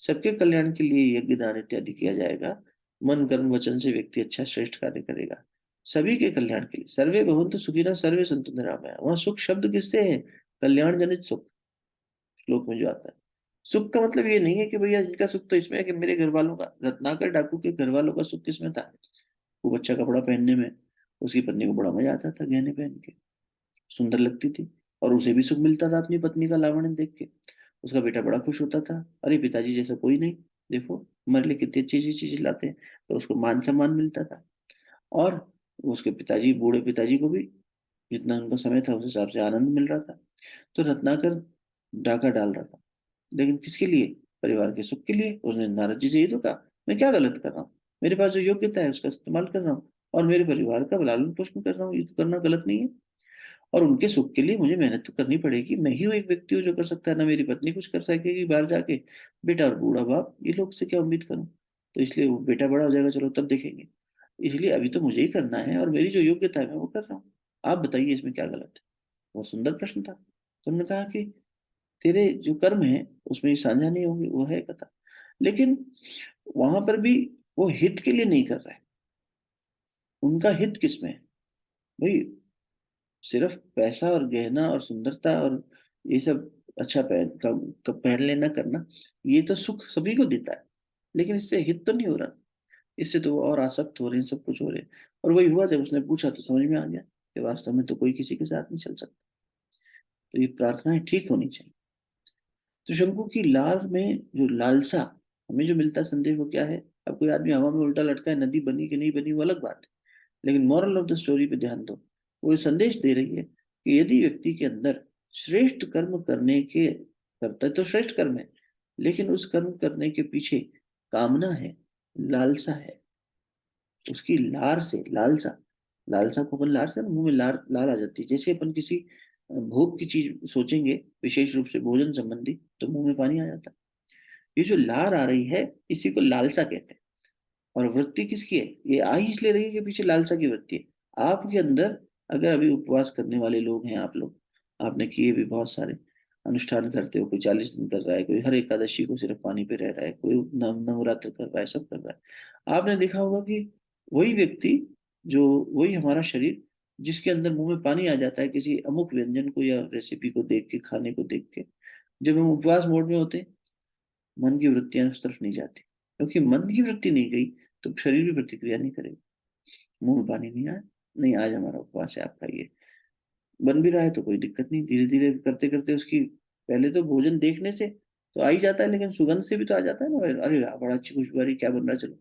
Speaker 1: सबके कल्याण के लिए यज्ञ दान इत्यादि किया जाएगा, मन कर्म वचन से व्यक्ति अच्छा श्रेष्ठ कार्य करेगा, सभी के कल्याण के लिए। सर्वे भवन्तु सुखिनः सर्वे सन्तु निरामया। वहां सुख शब्द किससे है? कल्याण जनित सुख, श्लोक में जो आता है। सुख का मतलब ये नहीं है कि भैया इनका सुख तो इसमें है कि मेरे घर वालों का, रत्नाकर डाकू के घर वालों का सुख किसमें था? वो अच्छा कपड़ा पहनने में। उसकी पत्नी को बड़ा मजा आता था गहने पहन के, सुंदर लगती थी, और उसे भी सुख मिलता था अपनी पत्नी का लावण्य देख के। उसका बेटा बड़ा खुश होता था, अरे पिताजी जैसा कोई नहीं, देखो हमारे लिए कितनी अच्छी अच्छी चीजें लाते हैं। तो उसको मान सम्मान मिलता था। और उसके पिताजी, बूढ़े पिताजी को भी जितना उनका समय था उस हिसाब से आनंद मिल रहा था। तो रत्नाकर डाका डाल रहा था, लेकिन किसके लिए? परिवार के सुख के लिए। उसने नारद जी से ये तो कहा, मैं क्या गलत कर रहा हूँ? मेरे पास जो योग्यता है उसका इस्तेमाल कर रहा हूँ, और मेरे परिवार का लालन पोषण कर रहा हूँ, ये तो करना गलत नहीं है। और उनके सुख के लिए मुझे मेहनत तो करनी पड़ेगी। मैं ही हूँ एक व्यक्ति हूँ जो कर सकता है, ना मेरी पत्नी कुछ कर सकेगी बाहर जाके। बेटा और बूढ़ा बाप, ये लोग से क्या उम्मीद करूँ? तो इसलिए वो बेटा बड़ा हो जाएगा, चलो तब देखेंगे। इसलिए अभी तो मुझे ही करना है, और मेरी जो योग्यता है मैं वो कर रहा हूँ। आप बताइए इसमें क्या गलत है? वो सुंदर प्रश्न था। तो उन्होंने कहा कि तेरे जो कर्म है उसमें ये साझा नहीं होंगे, वो है कथा। लेकिन वहां पर भी वो हित के लिए नहीं कर रहा है। उनका हित किसमें है भाई? सिर्फ पैसा और गहना और सुंदरता और ये सब अच्छा पहन लेना करना, ये तो सुख सभी को देता है, लेकिन इससे हित तो नहीं हो रहा। इससे तो वो और आसक्त हो रहे हैं, सब कुछ हो रहे हैं। और वही हुआ, जब उसने पूछा तो समझ में आ गया कि वास्तव में तो कोई किसी के साथ नहीं चल सकता। तो ये प्रार्थनाएं ठीक होनी चाहिए। तो शंकु की लार में जो लालसा, हमें जो मिलता संदेश वो क्या है? अब कोई आदमी हवा में उल्टा लटका है, नदी बनी कि नहीं बनी वो अलग बात है, लेकिन मॉरल ऑफ द स्टोरी पे ध्यान दो। वो ये संदेश दे रही है कि यदि व्यक्ति के अंदर श्रेष्ठ कर्म करने के, करता है तो श्रेष्ठ कर्म है, लेकिन उस कर्म करने के पीछे कामना है, लालसा है, उसकी लार से लालसा, लालसा को अपन लार से ना मुंह में लार लार आ जाती है। जैसे अपन किसी भोग की चीज सोचेंगे, विशेष रूप से भोजन संबंधी, तो मुंह में पानी आ जाता है। ये जो लार आ रही है, इसी को लालसा कहते हैं। और वृत्ति किसकी है? ये आ ही इसलिए रही है कि पीछे लालसा की वृत्ति है आपके अंदर। अगर अभी उपवास करने वाले लोग हैं आप लोग, आपने किए भी बहुत सारे अनुष्ठान करते हो, कोई 40 दिन कर रहा है, कोई हर एकादशी को सिर्फ पानी पे रह रहा है, कोई नवरात्र कर रहा है, सब कर रहा है। आपने देखा होगा कि वही व्यक्ति, जो वही हमारा शरीर, जिसके अंदर मुंह में पानी आ जाता है किसी अमुक व्यंजन को या रेसिपी को देख के, खाने को देख के, जब हम उपवास मोड में होते हैं, मन की वृत्तियां उस तरफ नहीं जाती, क्योंकि मन की वृत्ति नहीं गई तो शरीर भी प्रतिक्रिया नहीं करेगा। मुंह में पानी नहीं आया, नहीं आज हमारा उपवास है, आप खाइए। बन भी रहा है तो कोई दिक्कत नहीं, धीरे धीरे करते करते उसकी, पहले तो भोजन देखने से तो आ ही जाता है, लेकिन सुगंध से भी तो आ जाता है ना, अरे वाह, बड़ा अच्छी खुशबू आ रही, क्या बन रहा है, चलो।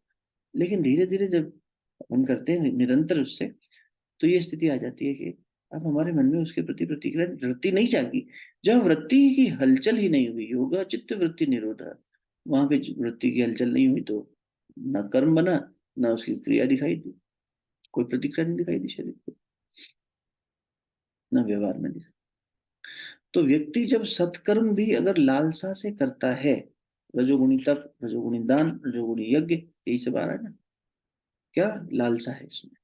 Speaker 1: लेकिन धीरे धीरे जब हम करते हैं निरंतर उससे, तो ये स्थिति आ जाती है कि अब हमारे मन में उसके प्रति प्रतिक्रिया, वृत्ति नहीं जागी। जब वृत्ति की हलचल ही नहीं हुई, योगा चित्त वृत्ति निरोध, वहां पे वृत्ति की हलचल नहीं हुई, तो ना कर्म बना, ना उसकी क्रिया दिखाई दी, कोई प्रतिक्रिया नहीं दिखाई दी शरीर को, ना व्यवहार में दिखाई। तो व्यक्ति जब सत्कर्म भी अगर लालसा से करता है, रजोगुणी तप, रजोगुणी दान, रजोगुणी यज्ञ, यही सब आ रहा है ना, क्या लालसा है इसमें,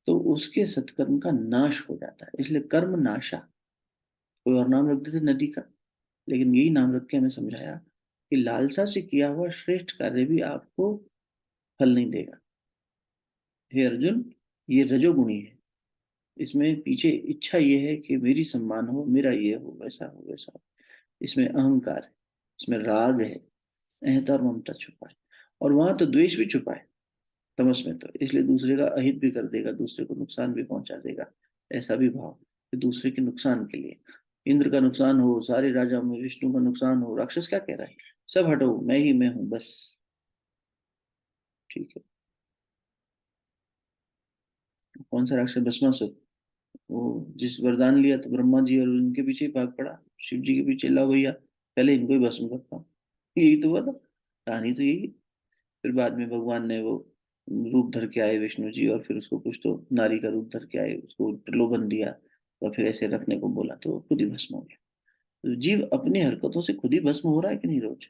Speaker 1: तो उसके सत्कर्म का नाश हो जाता है। इसलिए कर्म नाशा, कोई और नाम रख देते नदी का, लेकिन यही नाम रख के हमें समझाया कि लालसा से किया हुआ श्रेष्ठ कार्य भी आपको फल नहीं देगा। हे अर्जुन, ये रजोगुणी है, इसमें पीछे इच्छा ये है कि मेरी सम्मान हो, मेरा ये हो, वैसा हो, वैसा हो। इसमें अहंकार है, इसमें राग है, अहंता और ममता छुपा है, और वहां तो द्वेष भी छुपा है तमस में। तो इसलिए दूसरे का अहित भी कर देगा, दूसरे को नुकसान भी पहुंचा देगा, ऐसा भी भाव कि दूसरे के नुकसान के लिए, इंद्र का नुकसान हो, सारे राजा में विष्णु का नुकसान हो, राक्षस क्या कह रहा है, सब हटो, मैं ही मैं हूं बस, ठीक है। कौन सा राक्षस, भस्मासुर, वो जिस वरदान लिया तो ब्रह्मा जी और उनके पीछे ही भाग पड़ा, शिव जी के पीछे, लाओ भैया पहले इनको ही भस्म करता हूँ, यही तो हुआ था, कहानी तो यही है। फिर बाद में भगवान ने वो रूप धर के आए विष्णु जी, और फिर उसको कुछ तो नारी का रूप धर के आए, उसको प्रलोभन दिया, और फिर ऐसे रखने को बोला तो वो खुद ही भस्म हो गया। तो जीव अपनी हरकतों से खुद ही भस्म हो रहा है कि नहीं रोज,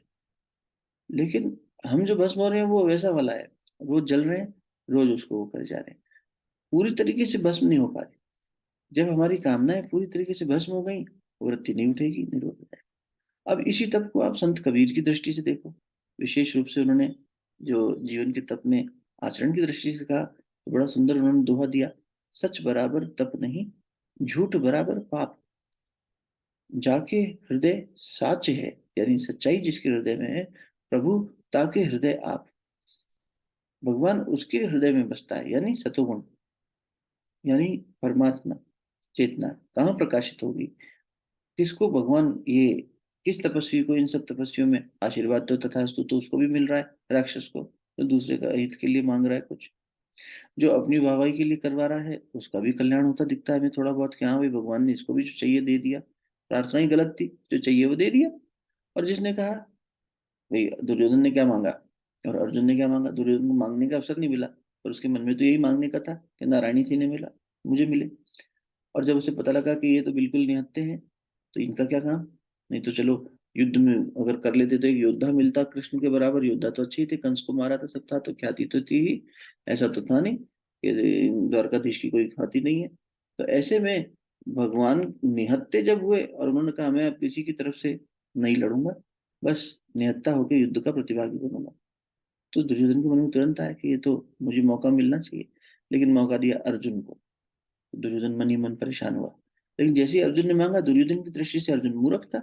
Speaker 1: लेकिन हम जो भस्म हो रहे हैं वो वैसा वाला है, रोज जल रहे हैं, रोज उसको वो कर जा रहे हैं, पूरी तरीके से भस्म नहीं हो पा रहे। जब हमारी कामनाएं पूरी तरीके से भस्म हो गई, वृत्ति नहीं उठेगी, निरोध हो जाएगा। अब इसी तप को आप संत कबीर की दृष्टि से देखो, विशेष रूप से उन्होंने जो जीवन के तप में आचरण की दृष्टि से कहा, तो बड़ा सुंदर उन्होंने दोहा दिया, सच बराबर तप नहीं, झूठ बराबर पाप, जाके हृदय साच है, यानी सच्चाई जिसके हृदय में है, प्रभु ताके हृदय आप, भगवान उसके हृदय में बसता है, यानी सतोगुण, यानी परमात्मा चेतना कहाँ प्रकाशित होगी, किसको भगवान ये, किस तपस्वी को, इन सब तपस्वियों में आशीर्वाद तो तथास्तु तो उसको भी मिल रहा है, राक्षस को तो दूसरे का हित के लिए मांग रहा है कुछ, जो अपनी वाहवाही के लिए करवा रहा है उसका भी कल्याण होता दिखता है हमें थोड़ा बहुत, कि हाँ भाई भगवान ने इसको भी जो चाहिए दे दिया, प्रार्थना ही गलत थी, जो चाहिए वो दे दिया। और जिसने कहा, भाई दुर्योधन ने क्या मांगा और अर्जुन ने क्या मांगा, दुर्योधन को मांगने का अवसर नहीं मिला, पर उसके मन में तो यही मांगने का था कि नारायणी सी ने मिला, मुझे मिले। और जब उसे पता लगा कि ये तो बिल्कुल निहत्थे हैं, तो इनका क्या काम, नहीं तो चलो युद्ध में अगर कर लेते तो एक योद्धा मिलता कृष्ण के बराबर, योद्धा तो अच्छे ही थे, कंस को मारा था, सब था, तो ख्याति तो थी ही, ऐसा तो था नहीं कि द्वारकाधीश की कोई ख्याति नहीं है। तो ऐसे में भगवान निहत्थे जब हुए और उन्होंने कहा मैं अब किसी की तरफ से नहीं लड़ूंगा, बस निहत्था होकर युद्ध का प्रतिभागी बनूंगा, तो दुर्योधन के मन में तुरंत आया कि ये तो मुझे मौका मिलना चाहिए, लेकिन मौका दिया अर्जुन को। दुर्योधन मन ही मन परेशान हुआ, लेकिन जैसे ही अर्जुन ने मांगा, दुर्योधन की दृष्टि से अर्जुन मूर्ख था,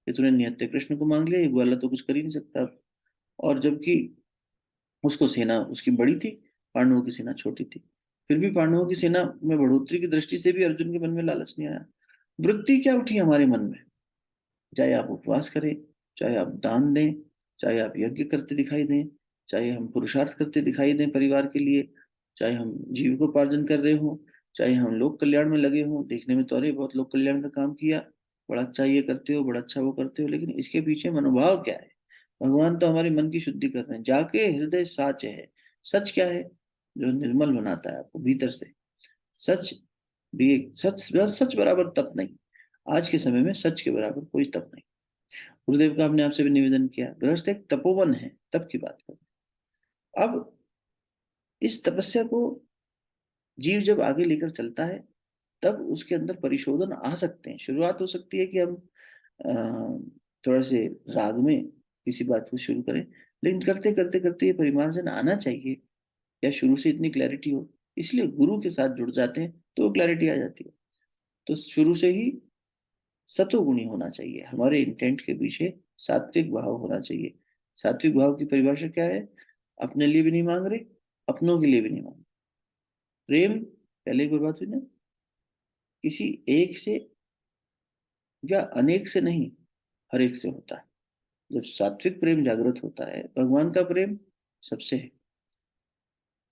Speaker 1: कि तूने निहत्थे कृष्ण को मांग लिया, ये ग्वाला तो कुछ कर ही नहीं सकता अब। और जबकि उसको सेना उसकी बड़ी थी, पांडवों की सेना छोटी थी, फिर भी पांडवों की सेना में बढ़ोतरी की दृष्टि से भी अर्जुन के मन में लालच नहीं आया। वृत्ति क्या उठी हमारे मन में, चाहे आप उपवास करें, चाहे आप दान दें, चाहे आप यज्ञ करते दिखाई दें, चाहे हम पुरुषार्थ करते दिखाई दें परिवार के लिए, चाहे हम जीविकोपार्जन कर रहे हो, चाहे हम लोक कल्याण में लगे हों, देखने में तो अरे बहुत लोक कल्याण का काम किया, बड़ा अच्छा ये करते हो, बड़ा अच्छा वो करते हो, लेकिन इसके पीछे मनोभाव क्या है। भगवान तो हमारे मन की शुद्धि कर रहे हैं, जाके हृदय साच है। सच क्या है, जो निर्मल बनाता है आपको भीतर से। सच भी एक सच, सच बराबर तप नहीं, आज के समय में सच के बराबर कोई तप नहीं। गुरुदेव का हमने आपसे भी निवेदन किया, गृहस्थ एक तपोवन है, तप की बात करें। अब इस तपस्या को जीव जब आगे लेकर चलता है, तब उसके अंदर परिशोधन आ सकते हैं, शुरुआत हो सकती है कि हम थोड़ा से राग में किसी बात को शुरू करें, लेकिन करते करते करते ये परिमार्जन आना चाहिए, या शुरू से इतनी क्लैरिटी हो, इसलिए गुरु के साथ जुड़ जाते हैं तो वो क्लैरिटी आ जाती है। तो शुरू से ही सतोगुणी होना चाहिए, हमारे इंटेंट के पीछे सात्विक भाव होना चाहिए। सात्विक भाव की परिभाषा क्या है, अपने लिए भी नहीं मांग रहे, अपनों के लिए भी नहीं मांग रहे। प्रेम पहले एक बात हुई ना, किसी एक से या अनेक से नहीं, हर एक से होता है। जब सात्विक प्रेम जागृत होता है, भगवान का प्रेम सबसे है।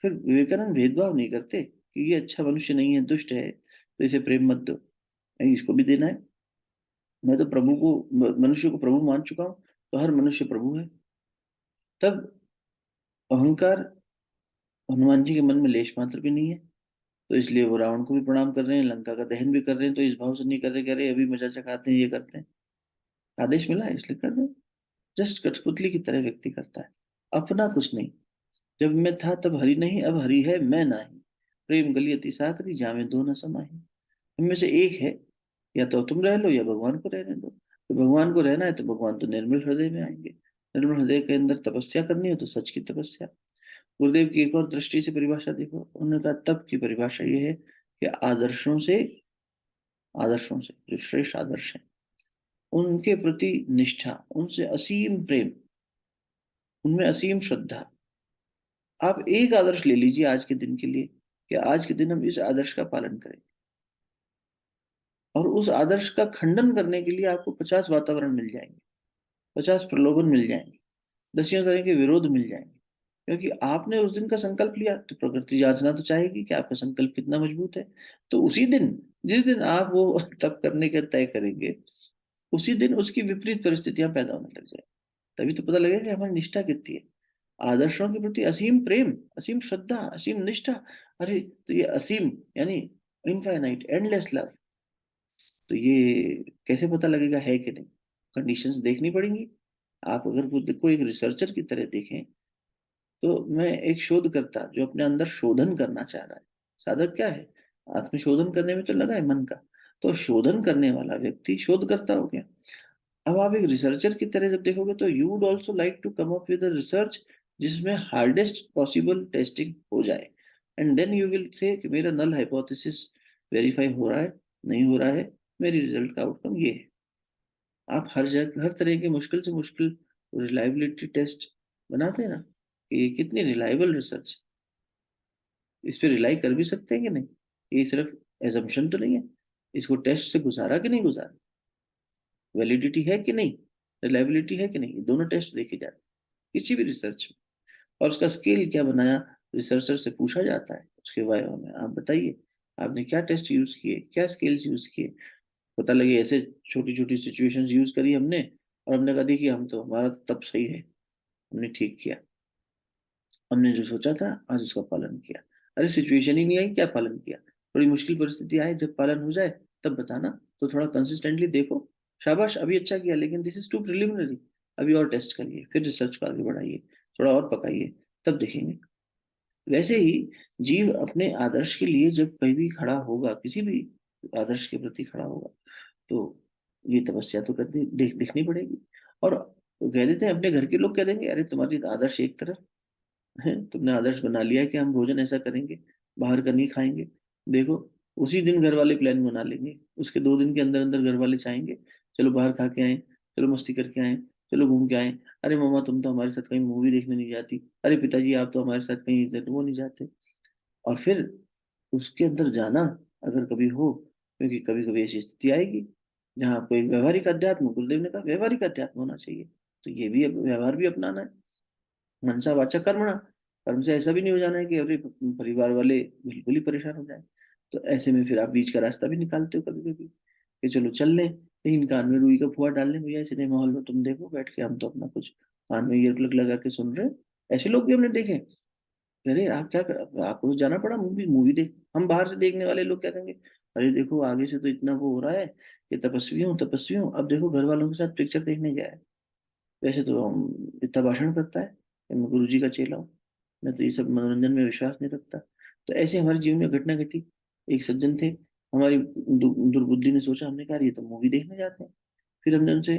Speaker 1: फिर विवेकानंद भेदभाव नहीं करते कि ये अच्छा मनुष्य नहीं है, दुष्ट है, तो इसे प्रेम मत दो, नहीं इसको भी देना है। मैं तो प्रभु को, मनुष्य को प्रभु मान चुका हूं, तो हर मनुष्य प्रभु है। तब अहंकार हनुमान जी के मन में लेश मात्र भी नहीं है, तो इसलिए वो रावण को भी प्रणाम कर रहे हैं, लंका का दहन भी कर रहे हैं, तो इस भाव से नहीं कर रहे, कह रहे अभी मजा चखाते हैं, ये करते हैं, आदेश मिला है इसलिए कर रहे हैं। जस्ट कठपुतली की तरह व्यक्ति करता है, अपना कुछ नहीं। जब मैं था तब हरि नहीं, अब हरि है मैं नाही, प्रेम गली अति साकरी जामे दो न समाही। इनमें से एक है, या तो तुम रह लो या भगवान को रहने दो। तो भगवान को रहना है तो भगवान तो निर्मल हृदय में आएंगे। निर्मल हृदय के अंदर तपस्या करनी है तो सच की तपस्या। गुरुदेव की एक और दृष्टि से परिभाषा देखो, उन्होंने कहा तप की परिभाषा ये है कि आदर्शों से जो श्रेष्ठ आदर्श हैं उनके प्रति निष्ठा, उनसे असीम प्रेम, उनमें असीम श्रद्धा। आप एक आदर्श ले लीजिए आज के दिन के लिए, कि आज के दिन हम इस आदर्श का पालन करें, और उस आदर्श का खंडन करने के लिए आपको 50 वातावरण मिल जाएंगे, 50 प्रलोभन मिल जाएंगे, दसियों तरह के विरोध मिल जाएंगे। क्योंकि आपने उस दिन का संकल्प लिया तो प्रकृति जांचना तो चाहेगी कि आपका संकल्प कितना मजबूत है। तो उसी दिन, जिस दिन आप वो तप करने का तय करेंगे, उसी दिन उसकी विपरीत परिस्थितियां पैदा होने लग जाए। तभी तो पता लगेगा कि हमारी निष्ठा कितनी है। आदर्शों के प्रति असीम प्रेम, असीम श्रद्धा, असीम निष्ठा। अरे तो ये असीम यानी इनफाइनाइट, एंडलेस लव, तो ये कैसे पता लगेगा है कि नहीं? कंडीशंस देखनी पड़ेंगी। आप अगर खुद को एक रिसर्चर की तरह देखें, तो मैं एक शोधकर्ता जो अपने अंदर शोधन करना चाह रहा है, साधक क्या है, आत्मशोधन करने में तो लगा है मन का, तो शोधन करने वाला व्यक्ति शोधकर्ता हो गया। अब आप एक रिसर्चर की तरह जब देखोगे तो you would also like to come up with research जिसमें हार्डेस्ट पॉसिबल टेस्टिंग हो जाए, and then you will say कि मेरा नल हाइपोथेसिस वेरीफाई हो रहा है, नहीं हो रहा है, मेरी रिजल्ट का आउटकम ये है। आप हर जगह हर तरह के मुश्किल से मुश्किल रिलायबिलिटी टेस्ट बनाते हैं ना, कि ये कितनी रिलायबल रिसर्च, इस पे रिलाई कर भी सकते हैं कि नहीं, ये सिर्फ एजम्पशन तो नहीं है, इसको टेस्ट से गुजारा कि नहीं गुजारा, वैलिडिटी है कि नहीं, रिलायबिलिटी है कि नहीं, ये दोनों टेस्ट देखे जाते हैं किसी भी रिसर्च में। और उसका स्केल क्या बनाया, रिसर्चर से पूछा जाता है उसके वाइवा में, आप बताइए आपने क्या टेस्ट यूज किए, क्या स्केल्स यूज किए। पता लगे ऐसे छोटी छोटी सिचुएशंस यूज करी हमने, और हमने कहा देखिए हम तो, हमारा तो तब सही है, हमने ठीक किया, हमने जो सोचा था आज उसका पालन किया। अरे सिचुएशन ही नहीं आई, क्या पालन किया? थोड़ी मुश्किल परिस्थिति आए, जब पालन हो जाए तब बताना। तो थोड़ा कंसिस्टेंटली देखो, शाबाश अभी अच्छा किया, लेकिन दिस इज टू प्रिलिमिनरी, अभी और टेस्ट करिए, फिर रिसर्च को आगे बढ़ाइए, थोड़ा और पकाइए, तब देखेंगे। वैसे ही जीव अपने आदर्श के लिए जब कहीं भी खड़ा होगा, किसी भी आदर्श के प्रति खड़ा होगा, तो ये तपस्या तो करनी दिखनी पड़ेगी। और कह देते हैं अपने घर के लोग कह देंगे अरे तुम्हारी आदर्श एक तरफ है, तुमने आदर्श बना लिया है कि हम भोजन ऐसा करेंगे, बाहर का नहीं खाएंगे। देखो उसी दिन घर वाले प्लान बना लेंगे, उसके 2 दिन के अंदर अंदर घर वाले चाहेंगे चलो बाहर खा के आए, चलो मस्ती करके आए, चलो घूम के आए। अरे मम्मा तुम तो हमारे साथ कहीं मूवी देखने नहीं जाती, अरे पिताजी आप तो हमारे साथ कहीं इधर वो नहीं जाते। और फिर उसके अंदर जाना अगर कभी हो, क्योंकि कभी कभी ऐसी स्थिति आएगी जहाँ आपको एक व्यवहारिक अध्यात्म, गुरुदेव ने कहा व्यवहारिक अध्यात्म होना चाहिए, तो ये भी व्यवहार भी अपनाना है। मनसा वाचा कर्मणा, कर्म से ऐसा भी नहीं हो जाना है कि अरे परिवार वाले बिल्कुल ही परेशान हो जाए। तो ऐसे में फिर आप बीच का रास्ता भी निकालते हो कभी कभी, कि चलो चल लें, लेकिन कान में रुई का फुआ डाल लें भैया सिनेमा हॉल में, तुम देखो बैठ के, हम तो अपना कुछ कान में ईयर प्लग लगा के सुन रहे हैं। ऐसे लोग भी हमने देखे। अरे आप क्या कर, आपको तो जाना पड़ा मूवी मूवी देख, हम बाहर से देखने वाले लोग क्या कहेंगे, अरे देखो आगे से तो इतना वो हो रहा है, ये तपस्वी हूँ, अब देखो घर वालों के साथ पिक्चर देखने गया है। वैसे तो हम इतना भाषण करता है कि मैं गुरु जी का चेला हूँ, मैं तो ये सब मनोरंजन में विश्वास नहीं रखता। तो ऐसे हमारे जीवन में घटना घटी। एक सज्जन थे, हमारी दुर्बुद्धि ने सोचा, हमने कहा ये तो मूवी देखने जाते हैं। फिर हमने उनसे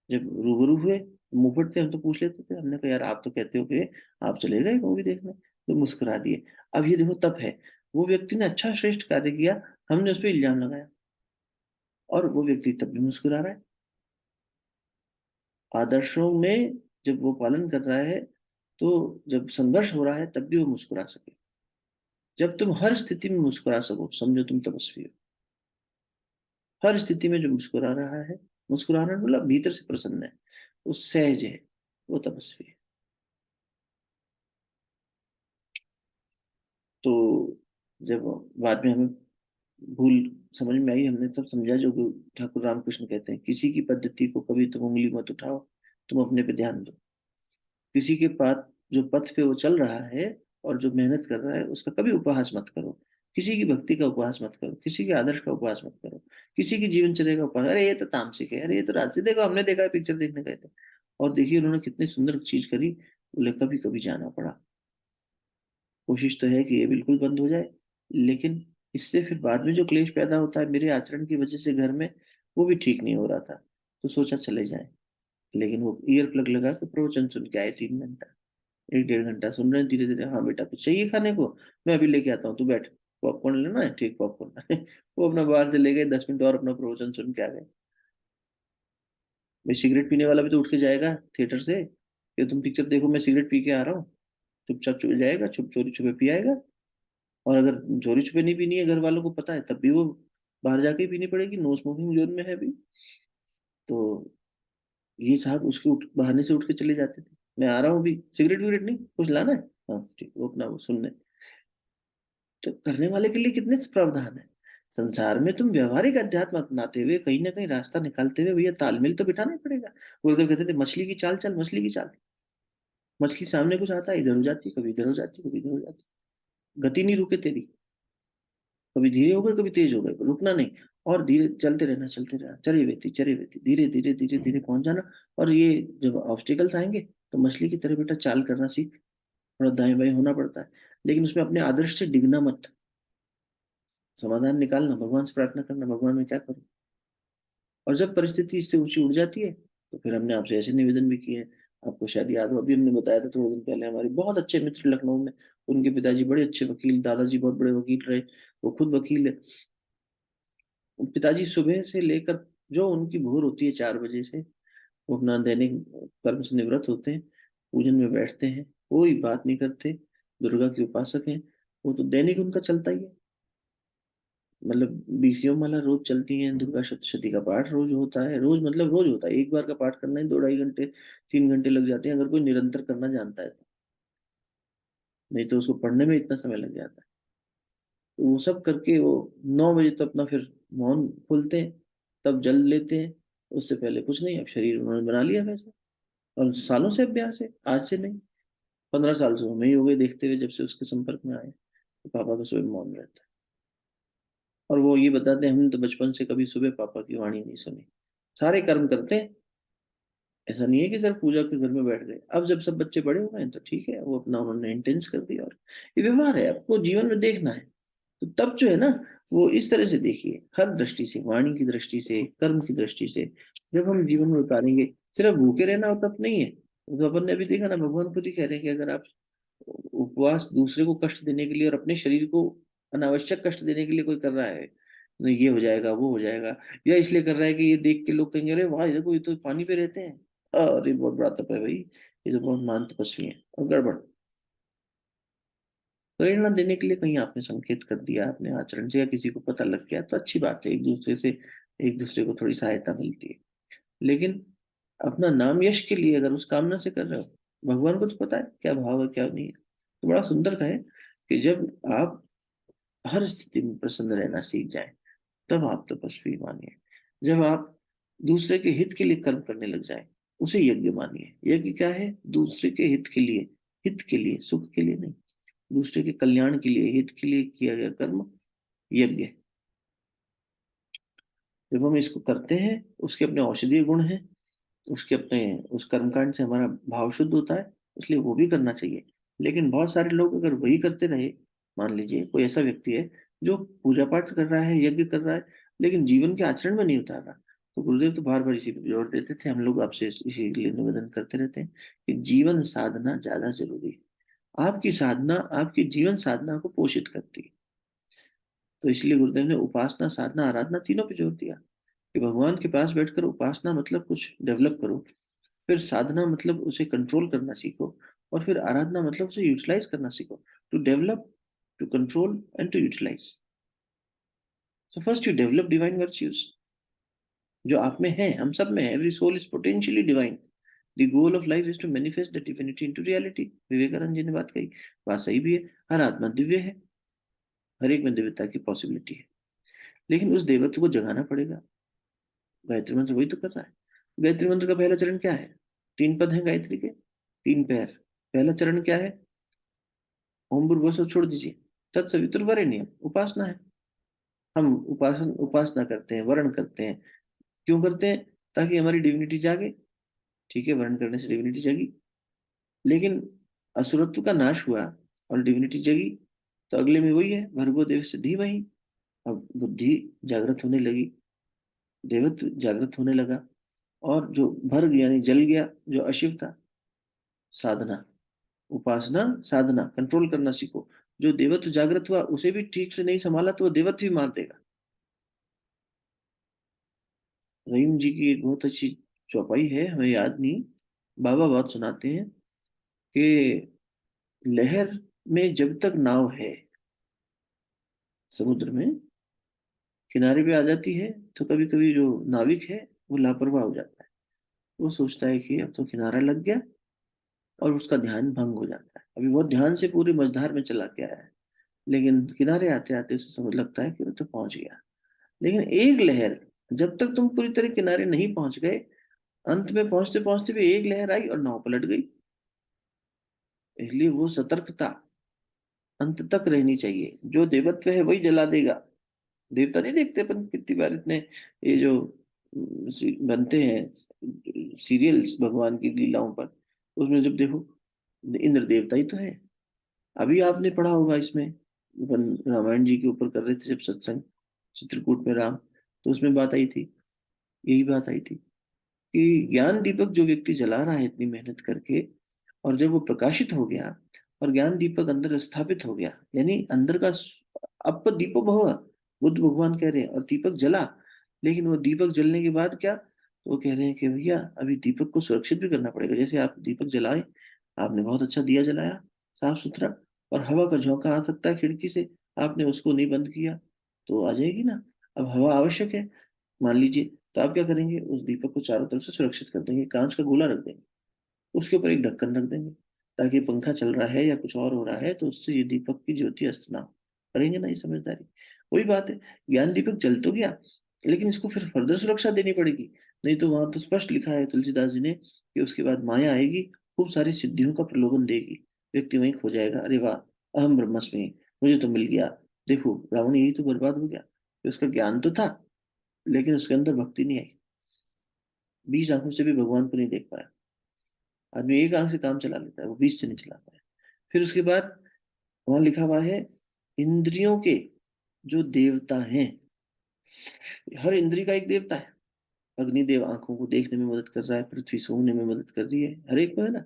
Speaker 1: जब रूबरू हुए, मुंहफट थे हम तो पूछ लेते थे, हमने कहा यार आप तो कहते हो कि आप चले गए मूवी देखने, तो मुस्कुरा दिए। अब ये देखो तब है, वो व्यक्ति ने अच्छा श्रेष्ठ कार्य किया, हमने उस पर इल्जाम लगाया, और वो व्यक्ति तब भी मुस्कुरा रहा है। आदर्शों में जब वो पालन कर रहा है, तो जब संघर्ष हो रहा है तब भी वो मुस्कुरा सके। जब तुम हर स्थिति में मुस्कुरा सको समझो तुम तपस्वी हो। हर स्थिति में जो मुस्कुरा रहा है, मुस्कुराना मतलब भीतर से प्रसन्न है, वो सहज है, वो तपस्वी है। तो जब बाद में हमें भूल समझ में आई, हमने सब समझा जो ठाकुर रामकृष्ण कहते हैं, किसी की पद्धति को कभी तुम उंगली मत उठाओ, तुम अपने पे ध्यान दो। किसी के पास जो पथ पे वो चल रहा है और जो मेहनत कर रहा है उसका कभी उपहास मत करो, किसी की भक्ति का उपवास मत करो, किसी के आदर्श का उपवास मत करो, किसी की जीवनचर्या का उपवास। अरे ये तो तामसिक है, अरे ये तो राजसी, देखो हमने देखा है, पिक्चर देखने गए थे और देखिए उन्होंने कितनी सुंदर चीज करी, बोले कभी कभी जाना पड़ा। कोशिश तो है कि ये बिल्कुल बंद हो जाए, लेकिन इससे फिर बाद में जो क्लेश पैदा होता है मेरे आचरण की वजह से घर में, वो भी ठीक नहीं हो रहा था। तो सोचा चले जाए, लेकिन वो ईयर प्लग लगा के प्रवचन सुन के आए 3 घंटा, 1 1.5 घंटा सुन रहे हैं धीरे धीरे। हाँ बेटा कुछ चाहिए खाने को, मैं अभी लेके आता हूँ, तू बैठ, पॉपकॉर्न लेना है, ठीक पॉपकॉर्न। वो अपना बाहर से ले गए, 10 मिनट और अपना प्रवचन सुन के आ गए। भाई सिगरेट पीने वाला भी तो उठ के जाएगा थिएटर से कि तुम पिक्चर देखो मैं सिगरेट पी के आ रहा हूँ, चुपचाप चुप जाएगा, चुप चोरी छुपे पी आएगा। और अगर चोरी छुपे नहीं पीनी है, घर वालों को पता है, तब भी वो बाहर जाके ही पीनी पड़ेगी, नो स्मोकिंग जोन में है अभी। तो ये साहब उसके बहाने से उठ के चले जाते थे, मैं आ रहा हूँ अभी, सिगरेट विगरेट नहीं, कुछ लाना है, हाँ ठीक, वो अपना वो सुनने। तो करने वाले के लिए कितने प्रावधान है। संसार में तुम व्यवहारिक अध्यात्म अपनाते हुए कहीं ना कहीं रास्ता निकालते हुए भैया तालमेल तो बिठाना ही पड़ेगा। गुरुदेव कहते थे मछली की चाल चल, मछली की चाल। मछली सामने कुछ आता है, इधर हो जाती, कभी इधर हो जाती, कभी इधर हो जाती, गति नहीं रुके तेरी, कभी धीरे हो गए कभी तेज हो गए, रुकना नहीं। और धीरे चलते रहना, चरे व्यती, धीरे धीरे धीरे धीरे पहुंच जाना। और ये जब ऑब्स्टिकल्स आएंगे तो मछली की तरह बेटा चाल करना सीख, थोड़ा दाएं बाएं होना पड़ता है, लेकिन उसमें अपने आदर्श से डिगना मत। समाधान निकालना, भगवान से प्रार्थना करना, भगवान में क्या करूं। और जब परिस्थिति इससे ऊंची उड़ जाती है तो फिर हमने आपसे ऐसे निवेदन भी किए हैं। आपको शायद याद हो, अभी हमने बताया था थोड़े दिन पहले, हमारे बहुत अच्छे मित्र लखनऊ में, उनके पिताजी बड़े अच्छे वकील, दादाजी बहुत बड़े वकील रहे, वो खुद वकील है। पिताजी सुबह से लेकर जो उनकी भोर होती है 4 बजे से, वो अपना दैनिक कर्म से निवृत्त होते हैं, पूजन में बैठते हैं, कोई बात नहीं करते। दुर्गा के उपासक हैं, वो तो दैनिक उनका चलता ही है। मतलब 20 माला रोज चलती है, दुर्गा सप्तशती का पाठ रोज होता है, रोज मतलब रोज होता है, एक बार का पाठ करना ही 2 2.5 घंटे 3 घंटे लग जाते हैं, अगर कोई निरंतर करना जानता है तो। नहीं तो उसको पढ़ने में इतना समय लग जाता है। तो वो सब करके वो 9 बजे तो अपना फिर मौन खोलते हैं, तब जल लेते हैं। उससे पहले कुछ नहीं, अब शरीर उन्होंने बना लिया वैसे। और सालों से अभ्यास है, आज से नहीं, 15 साल से हमें ही हो गए देखते हुए, जब से उसके संपर्क में आए। तो पापा का सुबह मौन रहता है। और वो ये बताते हैं हमने तो बचपन से कभी सुबह पापा की वाणी नहीं सुनी, सारे कर्म करते हैं। ऐसा नहीं है कि सिर्फ पूजा के घर में बैठ गए। अब जब सब बच्चे बड़े हो गए हैं, तो ठीक है, वो अपना उन्होंने इंटेंस कर दिया। और ये व्यवहार है, आपको जीवन में देखना है। तो तब जो है ना, वो इस तरह से देखिए, हर दृष्टि से, वाणी की दृष्टि से, कर्म की दृष्टि से, जब हम जीवन में उतारेंगे। सिर्फ भूखे रहना हो तब नहीं है। तो अपन ने अभी देखा ना, भगवान खुद ही कह रहे हैं कि अगर आप उपवास दूसरे को कष्ट देने के लिए और अपने शरीर को अनावश्यक कष्ट देने के लिए कोई कर रहा है, तो ये हो जाएगा वो हो जाएगा, या इसलिए कर रहा है कि ये देख के लोग कहेंगे अरे वाह ये देखो, ये तो पानी पे रहते हैं, अरे बहुत बड़ा तप है भाई, ये तो बहुत महान तपस्वी है, और गड़बड़। प्रेरणा देने के लिए कहीं आपने संकेत कर दिया अपने आचरण से, या किसी को पता लग गया, तो अच्छी बात है, एक दूसरे को थोड़ी सहायता मिलती है। लेकिन अपना नाम यश के लिए अगर उस कामना से कर रहे हो, भगवान को तो पता है क्या भाव है क्या नहीं है। तो बड़ा सुंदर है कि जब आप हर स्थिति में प्रसन्न रहना सीख जाएं, तब आप तपस्वी मानिए। जब आप दूसरे के हित के लिए कर्म करने लग जाएं, उसे यज्ञ मानिए। यज्ञ क्या है? दूसरे के हित के लिए, हित के लिए, सुख के लिए नहीं, दूसरे के कल्याण के लिए, हित के लिए किया गया कर्म यज्ञ है। जब हम इसको करते हैं, उसके अपने औषधीय गुण हैं, उसके अपने उस कर्मकांड से हमारा भाव शुद्ध होता है, इसलिए वो भी करना चाहिए। लेकिन बहुत सारे लोग अगर वही करते रहे, मान लीजिए कोई ऐसा व्यक्ति है जो पूजा पाठ कर रहा है, यज्ञ कर रहा है, लेकिन जीवन के आचरण में नहीं उतार रहा, तो गुरुदेव तो बार बार इसी पे जोर देते थे, हम लोग आपसे इसी के लिए निवेदन करते रहते हैं कि जीवन साधना ज्यादा जरूरी है। आपकी साधना आपकी जीवन साधना को पोषित करती है। तो इसलिए गुरुदेव ने उपासना, साधना, आराधना तीनों पे जोर दिया कि भगवान के पास बैठकर उपासना मतलब कुछ डेवलप करो, फिर साधना मतलब उसे कंट्रोल करना सीखो, और फिर आराधना मतलब उसे यूटिलाइज करना सीखो। To develop, to control and to utilize. So first you develop divine virtues जो आप में है, हम सब में है। Every soul is potentially divine. The goal of life is to manifest the divinity into reality. Vivekananda ji ने बात कही, बात सही भी है। हर आत्मा दिव्य है, हर एक में दिव्यता की पॉसिबिलिटी है, लेकिन उस देवत्व को जगाना पड़ेगा। गायत्री मंत्र वही तो कर रहा है। गायत्री मंत्र का पहला चरण क्या है? 3 पद है गायत्री के, 3 पैर। पहला चरण क्या है? ओम भूर्भुवः स्वः छोड़ दीजिए, तत्सवितुर्वरेण्यम, उपासना है। हम उपासना करते हैं, वर्ण करते हैं। क्यों करते हैं? ताकि हमारी डिविनिटी जागे। ठीक है, वर्ण करने से डिविनिटी जगी, लेकिन असुरत्व का नाश हुआ और डिविनिटी जगी, तो अगले में वही है, भर्गो देव से धीमहि। अब बुद्धि जागृत होने लगी, देवत्व जागृत होने लगा, और जो भर्ग यानी जल गया, जो अशिव था, साधना, उपासना, साधना, कंट्रोल करना सीखो। जो देवत्व जागृत हुआ उसे भी ठीक से नहीं संभाला तो वो देवत्व भी मार देगा। रहीम जी की एक बहुत अच्छी चौपाई है, हमें याद नहीं, बाबा बहुत सुनाते हैं कि लहर में जब तक नाव है समुद्र में, किनारे पे आ जाती है, तो कभी कभी जो नाविक है वो लापरवाह हो जाता है। वो सोचता है कि अब तो किनारा लग गया, और उसका ध्यान भंग हो जाता है। अभी बहुत ध्यान से पूरे मझधार में चला के आया है, लेकिन किनारे आते आते उसे समझ लगता है कि वो तो पहुंच गया। लेकिन एक लहर, जब तक तुम पूरी तरह किनारे नहीं पहुंच गए, अंत में पहुंचते पहुंचते भी एक लहर आई और नाव पलट गई। इसलिए वो सतर्कता अंत तक रहनी चाहिए। जो देवत्व है वही जला देगा। देवता नहीं देखते अपन कितनी बार इतने, ये जो बनते हैं सीरियल्स भगवान की लीलाओं पर, उसमें जब देखो इंद्र देवता ही तो है। अभी आपने पढ़ा होगा इसमें, अपन रामायण जी के ऊपर कर रहे थे जब सत्संग, चित्रकूट में राम, तो उसमें बात आई थी, यही बात आई थी कि ज्ञान दीपक जो व्यक्ति जला रहा है इतनी मेहनत करके, और जब वो प्रकाशित हो गया और ज्ञान दीपक अंदर स्थापित हो गया, यानी अंदर का अब दीपो भव, बुद्ध भगवान कह रहे हैं, और दीपक जला। लेकिन वो दीपक जलने के बाद क्या, तो वो कह रहे हैं कि भैया अभी दीपक को सुरक्षित भी करना पड़ेगा। जैसे आप दीपक जलाए, आपने बहुत अच्छा दिया जलाया, साफ सुथरा, और हवा का झोंका आ सकता है खिड़की से, आपने उसको नहीं बंद किया तो आ जाएगी ना। अब हवा आवश्यक है, मान लीजिए, तो आप क्या करेंगे, उस दीपक को चारों तरफ से सुरक्षित कर देंगे, कांच का गोला रख देंगे, उसके ऊपर एक ढक्कन रख देंगे, ताकि पंखा चल रहा है या कुछ और हो रहा है तो उससे ये दीपक की ज्योति अस्त ना हो। करेंगे ना ये समझदारी। वही बात है, ज्ञान दीपक जल तो गया, लेकिन इसको फिर फर्दर सुरक्षा देनी पड़ेगी। नहीं तो वहां तो स्पष्ट लिखा है तुलसीदास जी ने कि उसके बाद माया आएगी, खूब सारी सिद्धियों का प्रलोभन देगी, व्यक्ति वहीं खो जाएगा, अरे वाह अहम ब्रह्मस्मि, मुझे तो मिल गया। देखो रावण यही तो बर्बाद हो गया कि उसका ज्ञान तो था, लेकिन उसके अंदर भक्ति नहीं आई, 20 आंखों से भी भगवान को नहीं देख पाया। आदमी एक आंख से काम चला लेता है, वो 20 से नहीं चला पाया। फिर उसके बाद वहां लिखा हुआ है, इंद्रियों के जो देवता हैं, हर इंद्री का एक देवता है। अग्निदेव आंखों को देखने में मदद कर रहा है, पृथ्वी सूंघने में मदद कर रही है, हर एक को है ना।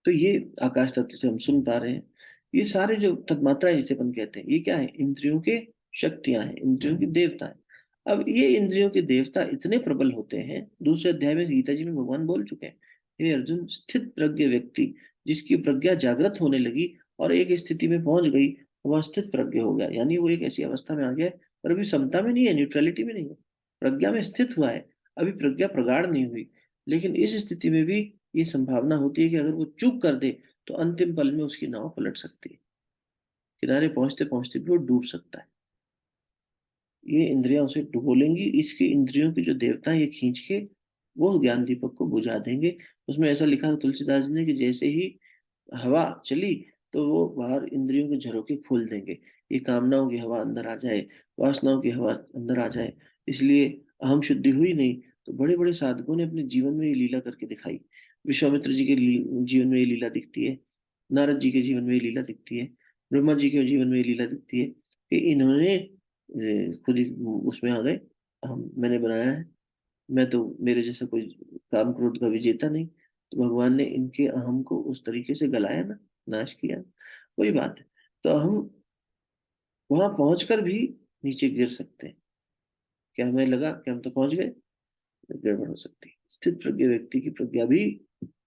Speaker 1: तो ये आकाश तत्व से हम सुन पा रहे हैं। ये सारे जो तन्मात्राएं जिसे अपन कहते हैं, ये क्या है, इंद्रियों के शक्तियां हैं, इंद्रियों की देवता है। अब ये इंद्रियों के देवता इतने प्रबल होते हैं, दूसरे अध्याय में गीता जी में भगवान बोल चुके हैं, हे अर्जुन, स्थित प्रज्ञ व्यक्ति जिसकी प्रज्ञा जागृत होने लगी और एक स्थिति में पहुंच गई, वह स्थित प्रज्ञ हो गया। यानी वो एक ऐसी अवस्था में आ गया है, पर अभी समता में नहीं है, न्यूट्रलिटी में नहीं है, प्रज्ञा में स्थित हुआ है। अभी प्रज्ञा प्रगाढ़ नहीं हुई, लेकिन इस स्थिति में भी ये संभावना होती है कि अगर वो चूक कर दे तो अंतिम पल में उसकी नाव पलट सकती है, किनारे पहुंचते पहुंचते भी वो डूब सकता है। ये इंद्रियां उसे डुबो लेंगी, इसकी इंद्रियों की जो देवता है ये खींच के वो ज्ञान दीपक को बुझा देंगे। उसमें ऐसा लिखा है तुलसीदास जी ने कि जैसे ही हवा चली तो वो बाहर इंद्रियों के झरोखे खोल देंगे, ये कामनाओं की हवा अंदर आ जाए, वासनाओं की हवा अंदर आ जाए। इसलिए अहम शुद्धि हुई नहीं, तो बड़े बड़े साधकों ने अपने जीवन में ये लीला करके दिखाई। विश्वामित्र जी के जीवन में ये लीला दिखती है, नारद जी के जीवन में ये लीला दिखती है, ब्रह्मा जी के जीवन में ये लीला दिखती है कि इन्होंने खुद ही उसमें आ गए, हम मैंने बनाया है, मैं तो मेरे जैसा कोई काम क्रोध का विजेता नहीं। तो भगवान ने इनके अहम को उस तरीके से गलाया ना, नाश किया। वही बात है। तो हम वहां पहुंचकर भी नीचे गिर सकते हैं। क्या हमें लगा कि हम तो पहुंच गए, गड़बड़ हो सकती है। स्थित प्रज्ञ व्यक्ति की प्रज्ञा भी,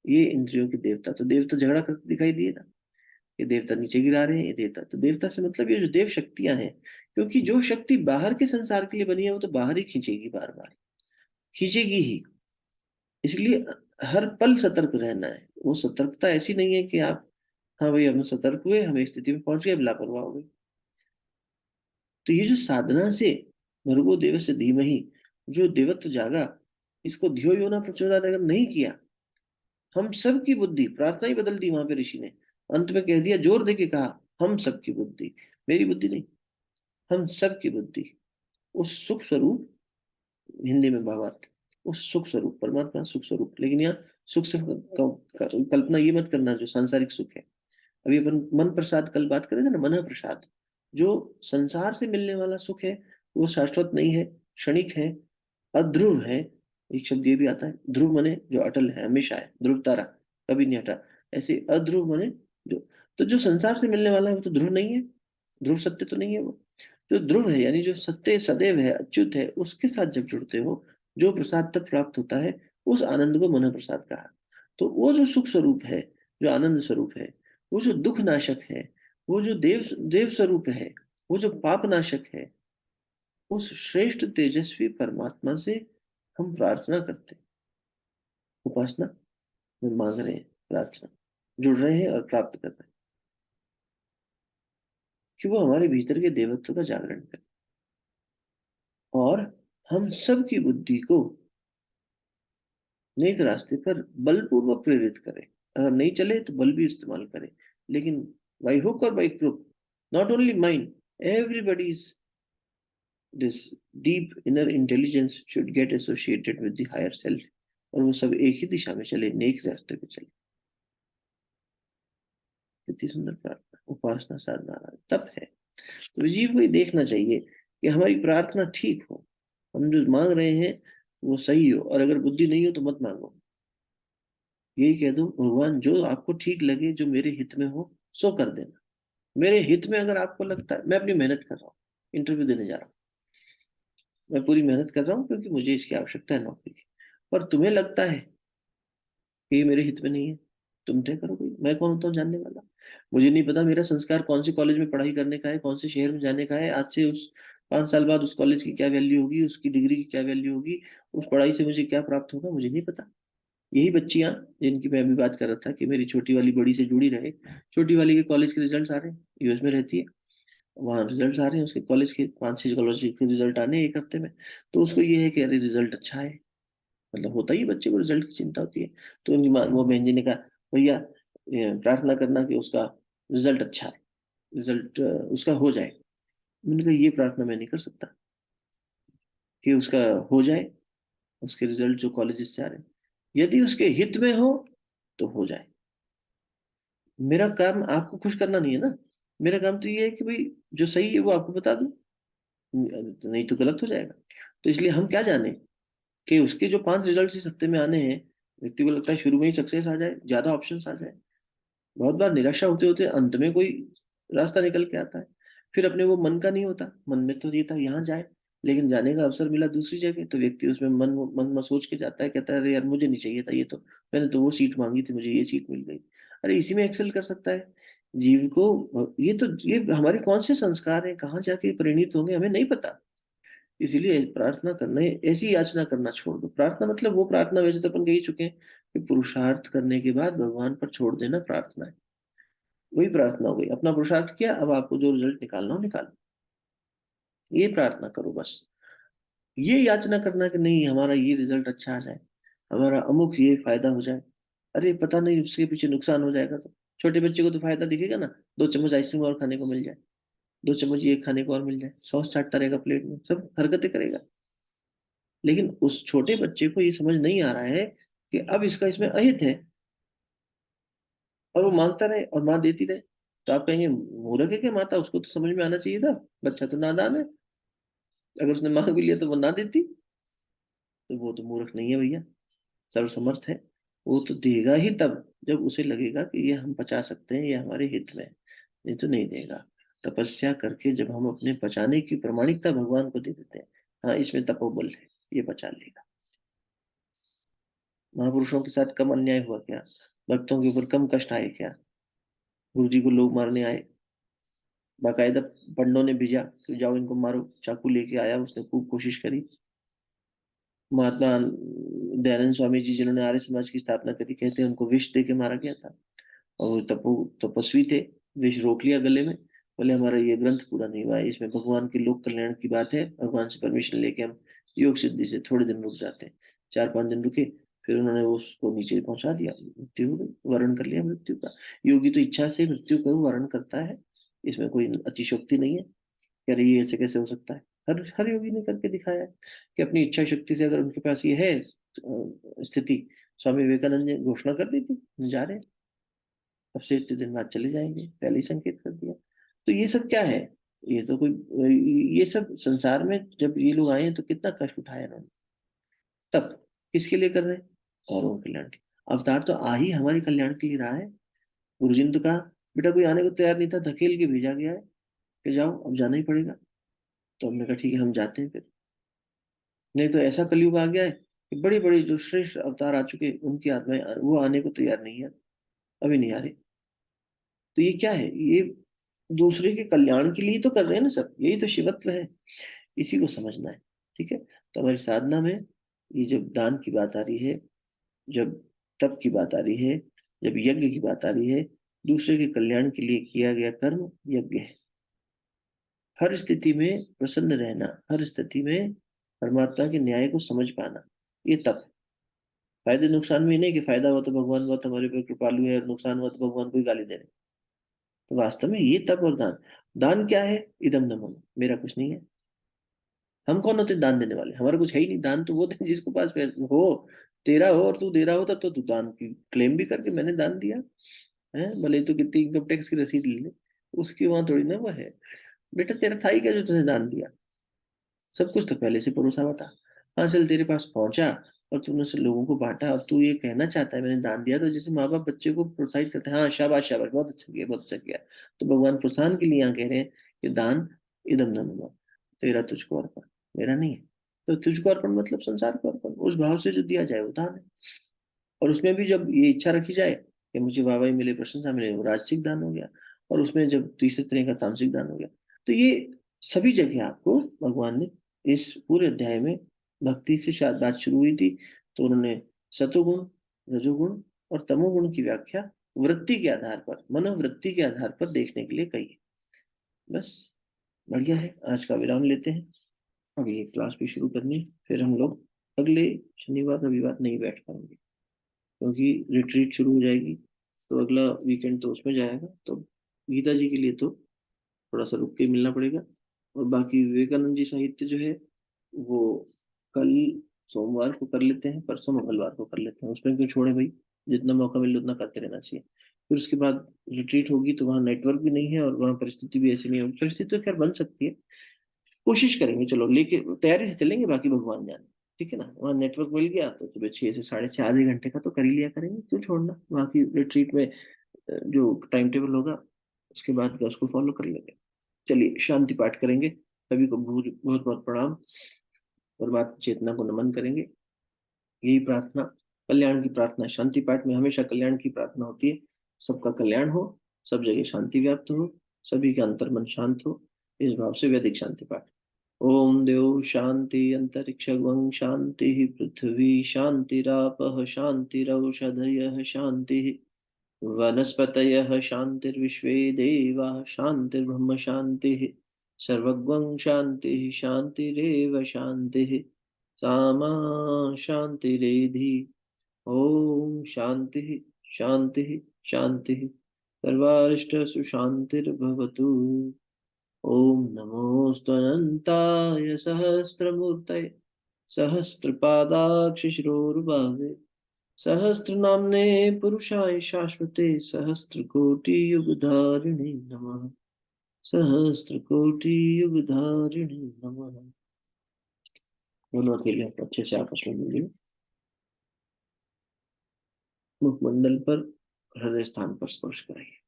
Speaker 1: ये इंद्रियों के देवता, तो देवता झगड़ा करते दिखाई दिए ना, ये देवता नीचे गिरा रहे हैं, ये देवता, तो देवता से मतलब ये जो देव शक्तियां हैं, क्योंकि जो शक्ति बाहर के संसार के लिए बनी है वो तो बाहर ही खींचेगी, बार बार खींचेगी ही। इसलिए हर पल सतर्क रहना है। वो सतर्कता ऐसी नहीं है कि आप, हाँ भाई हम सतर्क हुए, हम एक स्थिति में पहुंच गए, अब लापरवाह हो गए। तो ये जो साधना से, भर्गो देवस्य धीमहि, जो देवत्व जागा, इसको धियो यो न प्रचोदयात् अगर नहीं किया, हम सब की बुद्धि, प्रार्थना ही बदल दी वहां पे ऋषि ने, अंत में कह दिया, जोर दे के कहा हम सबकी बुद्धि, मेरी बुद्धि नहीं, हम सबकी बुद्धि उस सुख स्वरूप, हिंदी में भावार्थ, उस सुख स्वरूप, परमात्मा सुख स्वरूप। लेकिन यहाँ सुख से कल्पना ये मत करना जो सांसारिक सुख है। अभी अपन मन प्रसाद कल बात करें थे ना, मन प्रसाद, जो संसार से मिलने वाला सुख है वो शाश्वत नहीं है, क्षणिक है, अध्रुव है। एक शब्द ये भी आता है, ध्रुव मने जो अटल है, हमेशा है, ध्रुव तारा कभी नहीं हटा। ऐसे अध्रुव मने जो, तो जो संसार से मिलने वाला है वो तो ध्रुव नहीं है, ध्रुव सत्य तो नहीं है वो। जो ध्रुव है यानी जो सत्य सदैव है, अच्युत है, उसके साथ जब जुड़ते हो, जो प्रसाद तब प्राप्त होता है, उस आनंद को मन प्रसाद कहा। तो वो जो सुख स्वरूप है, जो आनंद स्वरूप है, वो जो दुख नाशक है, वो जो देव देव स्वरूप है, वो जो पाप नाशक है, उस श्रेष्ठ तेजस्वी परमात्मा से हम प्रार्थना करते हैं, उपासना में मांग रहे हैं, प्रार्थना जुड़ रहे हैं और प्राप्त कर रहे हैं कि वो हमारे भीतर के देवत्व का जागरण करे और हम सब की बुद्धि को नेक रास्ते पर बलपूर्वक प्रेरित करे। अगर नहीं चले तो बल भी इस्तेमाल करे, लेकिन बाई हुक और by crook, not only mind, everybody's this deep inner intelligence should get associated with the higher self, और वो सब एक ही दिशा में चले, नेक रास्ते पे चले। कितनी सुंदर प्रार्थना, उपासना, साधना, तप है। तो जीव को ये देखना चाहिए कि हमारी प्रार्थना ठीक हो, हम जो मांग रहे हैं वो सही हो, और अगर बुद्धि नहीं हो तो मत मांगो। यही कह दो, भगवान जो आपको ठीक लगे, जो मेरे हित में हो सो कर देना। मेरे हित में अगर आपको लगता है, मैं अपनी मेहनत कर रहा हूँ, इंटरव्यू देने जा रहा हूँ, मैं पूरी मेहनत कर रहा हूँ क्योंकि मुझे इसकी आवश्यकता है नौकरी की, पर तुम्हें लगता है कि ये मेरे हित में नहीं है, तुम तय करो भाई, मैं कौन होता हूँ जानने वाला। मुझे नहीं पता मेरा संस्कार कौन से कॉलेज में पढ़ाई करने का है, कौन से शहर में जाने का है, आज से उस 5 साल बाद उस कॉलेज की क्या वैल्यू होगी, उसकी डिग्री की क्या वैल्यू होगी, उस पढ़ाई से मुझे क्या प्राप्त होगा, मुझे नहीं पता। यही बच्चियां जिनकी मैं अभी बात कर रहा था कि मेरी छोटी वाली बड़ी से जुड़ी रहे, छोटी वाली के कॉलेज के रिजल्ट आ रहे हैं, यूएस में रहती है, वहाँ रिजल्ट आ रहे हैं उसके कॉलेज के, 5-6 कॉलेज के रिजल्ट आने हैं एक हफ्ते में। तो उसको ये है कि अरे रिजल्ट अच्छा है, मतलब होता ही बच्चे को रिजल्ट की चिंता होती है। तो उनकी माँ, वो बहन जी ने कहा, भैया प्रार्थना करना कि उसका रिजल्ट अच्छा है, रिजल्ट उसका हो जाए। मैंने कहा ये प्रार्थना मैं नहीं कर सकता कि उसका हो जाए, उसके रिजल्ट जो कॉलेज से आ रहे हैं, यदि उसके हित में हो तो हो जाए। मेरा काम आपको खुश करना नहीं है ना, मेरा काम तो ये है कि भाई जो सही है वो आपको बता दूं, नहीं तो गलत हो जाएगा। तो इसलिए हम क्या जाने कि उसके जो 5 रिजल्ट इस हफ्ते में आने हैं, व्यक्ति को लगता है शुरू में ही सक्सेस आ जाए, ज्यादा ऑप्शंस आ जाए। बहुत बार निराशा होते होते अंत में कोई रास्ता निकल के आता है, फिर अपने वो मन का नहीं होता, मन में तो ये था यहाँ जाए, लेकिन जाने का अवसर मिला दूसरी जगह, तो व्यक्ति उसमें मन मन में सोच के जाता है, कहता है अरे यार मुझे नहीं चाहिए था ये, तो मैंने तो वो सीट मांगी थी, मुझे ये सीट मिल गई। अरे इसी में एक्सेल कर सकता है जीव को। ये तो ये हमारे कौन से संस्कार हैं, कहाँ जाके परिणित होंगे हमें नहीं पता। इसीलिए प्रार्थना करना, ऐसी याचना करना छोड़ दो। प्रार्थना मतलब वो प्रार्थना, वैसे तो अपन कह ही चुके हैं कि पुरुषार्थ करने के बाद भगवान पर छोड़ देना प्रार्थना है, वही प्रार्थना हो गई। अपना पुरुषार्थ किया, अब आपको जो रिजल्ट निकालना हो निकालो, ये प्रार्थना करो बस। ये याचना करना कि नहीं हमारा ये रिजल्ट अच्छा आ जाए, हमारा अमुक ये फायदा हो जाए, अरे पता नहीं उसके पीछे नुकसान हो जाएगा तो। छोटे बच्चे को तो फायदा दिखेगा ना, 2 चम्मच आइसक्रीम और खाने को मिल जाए, 2 चम्मच ये खाने को और मिल जाए, सॉस चाटता रहेगा प्लेट में, सब हरकतें करेगा। लेकिन उस छोटे बच्चे को ये समझ नहीं आ रहा है कि अब इसका इसमें अहित है, और वो मांगता रहे और माँ देती रहे। तो आप कहेंगे मूर्ख है क्या माता, उसको तो समझ में आना चाहिए था, बच्चा तो नादान है, अगर उसने मांग भी लिया तो वो ना देती। तो वो तो मूर्ख नहीं है भैया, सर्वसमर्थ है। वो तो देगा ही तब जब उसे लगेगा कि ये हम पचा सकते हैं, ये हमारे हित में है, नहीं तो नहीं देगा। तपस्या करके जब हम अपने पचाने की प्रमाणिकता भगवान को दे देते हैं, हाँ इसमें तपोबल है, ये पचा लेगा। महापुरुषों के साथ कम अन्याय हुआ क्या, भक्तों के ऊपर कम कष्ट आए क्या, गुरु जी को लोग मारने आए, बाकायदा पंडों ने भेजा कि जाओ इनको मारो, चाकू लेके आया, उसने खूब कोशिश करी। महात्मा दयानंद स्वामी जी जिन्होंने आर्य समाज की स्थापना करी, कहते हैं उनको विष दे के मारा गया था, और वो तपस्वी थे, विष रोक लिया गले में, बोले हमारा ये ग्रंथ पूरा नहीं हुआ है, इसमें भगवान के लोक कल्याण की बात है, भगवान से परमिशन लेके हम योग सिद्धि से थोड़े दिन रुक जाते हैं। 4-5 दिन रुके, फिर उन्होंने उसको नीचे पहुंचा दिया, मृत्यु हो गई, वर्ण कर लिया मृत्यु का। योगी तो इच्छा से मृत्यु का वर्ण करता है, इसमें कोई अतिशयोक्ति नहीं है कि अरे ये ऐसे कैसे हो सकता है। हर हर योगी ने करके दिखाया है कि अपनी इच्छा शक्ति से अगर उनके पास ये है स्थिति। स्वामी विवेकानंद ने घोषणा कर दी थी जा रहे हैं, अब से इतने दिन बाद चले जाएंगे, पहले ही संकेत कर दिया। तो ये सब क्या है, ये तो कोई, ये सब संसार में जब ये लोग आए हैं तो कितना कष्ट उठाया इन्होंने, तब किसके लिए कर रहे हैं, औरों के कल्याण के। अवतार तो आ ही हमारे कल्याण के लिए रहा है। गुरुजी ने तो कहा बेटा कोई आने को तैयार नहीं था, धकेल के भेजा गया है कि जाओ अब जाना ही पड़ेगा। तो हमने कहा ठीक है हम जाते हैं फिर। नहीं तो ऐसा कलयुग आ गया है कि बड़े बड़े जो श्रेष्ठ अवतार आ चुके उनकी आत्माएं वो आने को तैयार नहीं है, अभी नहीं आ रही। तो ये क्या है, ये दूसरे के कल्याण के लिए तो कर रहे हैं ना सब, यही तो शिवत्व है, इसी को समझना है। ठीक है, तो हमारी साधना में ये जब दान की बात आ रही है, जब तप की बात आ रही है, जब यज्ञ की बात आ रही है, दूसरे के कल्याण के लिए किया गया कर्म यज्ञ है। हर स्थिति में प्रसन्न रहना, हर स्थिति में परमात्मा के न्याय को समझ पाना, ये तप है। फायदे नुकसान में नहीं कि फायदा हुआ तो भगवान बहुत हमारे पर कृपालु है और नुकसान हुआ तो भगवान को ही गाली दे रहे। तो वास्तव में ये तप और दान, दान क्या है, इदम न मम, मेरा कुछ नहीं है। हम कौन होते दान देने वाले, हमारा कुछ है ही नहीं। दान तो वो दे जिसको पास हो, तेरा हो और तू दे रहा हो, तब तो तू दान की क्लेम भी करके मैंने दान दिया है, भले ही तो कितनी इनकम टैक्स की रसीद ले ले, उसकी वहां थोड़ी ना वो है। बेटा तेरा था ही क्या जो तूने दान दिया, सब कुछ तो पहले से परोसा हुआ था। हाँ चल तेरे पास पहुंचा और तूने उसे लोगों को बांटा, अब तू ये कहना चाहता है मैंने दान दिया, तो जैसे माँ बाप बच्चे को प्रोत्साहित करते हैं, हाँ शाबाश शाबाश बहुत अच्छा किया बहुत अच्छा किया। तो भगवान प्रोत्साहन के लिए यहाँ कह रहे हैं कि दान इदम न मम, तेरा तुझको अर्पण, मेरा नहीं है। तो तुझको अर्पण मतलब संसार को अर्पण, उस भाव से जो दिया जाए वो दान है। और उसमें भी जब ये इच्छा रखी जाए कि मुझे वाहवाही मिले प्रशंसा मिले, वो राजसिक दान हो गया। और उसमें जब तीसरे तरह का तामसिक दान हो गया। तो ये सभी जगह आपको भगवान ने इस पूरे अध्याय में, भक्ति से शायद बात शुरू हुई थी, तो उन्होंने सतोगुण, रजोगुण और तमोगुण की व्याख्या वृत्ति के आधार पर, मनोवृत्ति के आधार पर देखने के लिए कही है। बस बढ़िया है, आज का विराम लेते हैं। अभी एक क्लास भी शुरू करनी है, फिर हम लोग अगले शनिवार रविवार नहीं बैठ पाएंगे क्योंकि रिट्रीट शुरू हो जाएगी। तो अगला वीकेंड तो उसमें जाएगा, तो गीता जी के लिए तो थोड़ा सा रुक के मिलना पड़ेगा। और बाकी विवेकानंद जी साहित्य जो है वो कल सोमवार को कर लेते हैं, परसों मंगलवार को कर लेते हैं, उसमें क्यों छोड़े भाई, जितना मौका मिले उतना करते रहना चाहिए। फिर उसके बाद रिट्रीट होगी तो वहाँ नेटवर्क भी नहीं है और वहाँ परिस्थिति भी ऐसी नहीं होगी, परिस्थिति तो खैर बन सकती है, कोशिश करेंगे, चलो लेके तैयारी से चलेंगे, बाकी भगवान जाने। ठीक है ना, वहाँ नेटवर्क मिल गया तो सुबह 6 से 6:30 आधे घंटे का तो कर ही लिया करेंगे, क्यों छोड़ना। बाकी रिट्रीट में जो टाइम टेबल होगा उसके बाद का उसको फॉलो कर लेंगे। चलिए शांति पाठ करेंगे, सभी को बहुत बहुत बहुत प्रणाम, और बात चेतना को नमन करेंगे। यही प्रार्थना, कल्याण की प्रार्थना, शांति पाठ में हमेशा कल्याण की प्रार्थना होती है। सबका कल्याण हो, सब जगह शांति व्याप्त हो, सभी का अंतर्मन शांत हो, इस भाव से वैदिक शांति पाठ। ओम द्यौ शांति अंतरिक्षं शांति पृथ्वी शांतिरापः शांतिरौषधयः शांतिः वनस्पतयः शांतिर्विश्वे देवाः शांतिर्ब्रह्म शांतिः सर्वगं शांतिः शांतिरेव शांतिः सामा शांतिरेधि। ओम शांति शांति शांति, सर्वारिष्ट सुशांतिर्भवतु। ओम नमोऽस्तु सहस्रमूर्तये सहस्रपादाक्षिशिरोरुबावे सहस्रनाम्ने पुरुषाय शाश्वते सहस्रकोटियुगधारिणे नमः। सहस्रकोटियुगधारिणे नमः। दोनों अकेले अच्छे से आपस में मिलिए, मुखमंडल पर, हृदय स्थान पर स्पर्श करेंगे।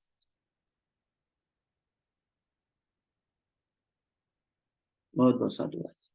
Speaker 1: बहुत बहुत साधुवाद।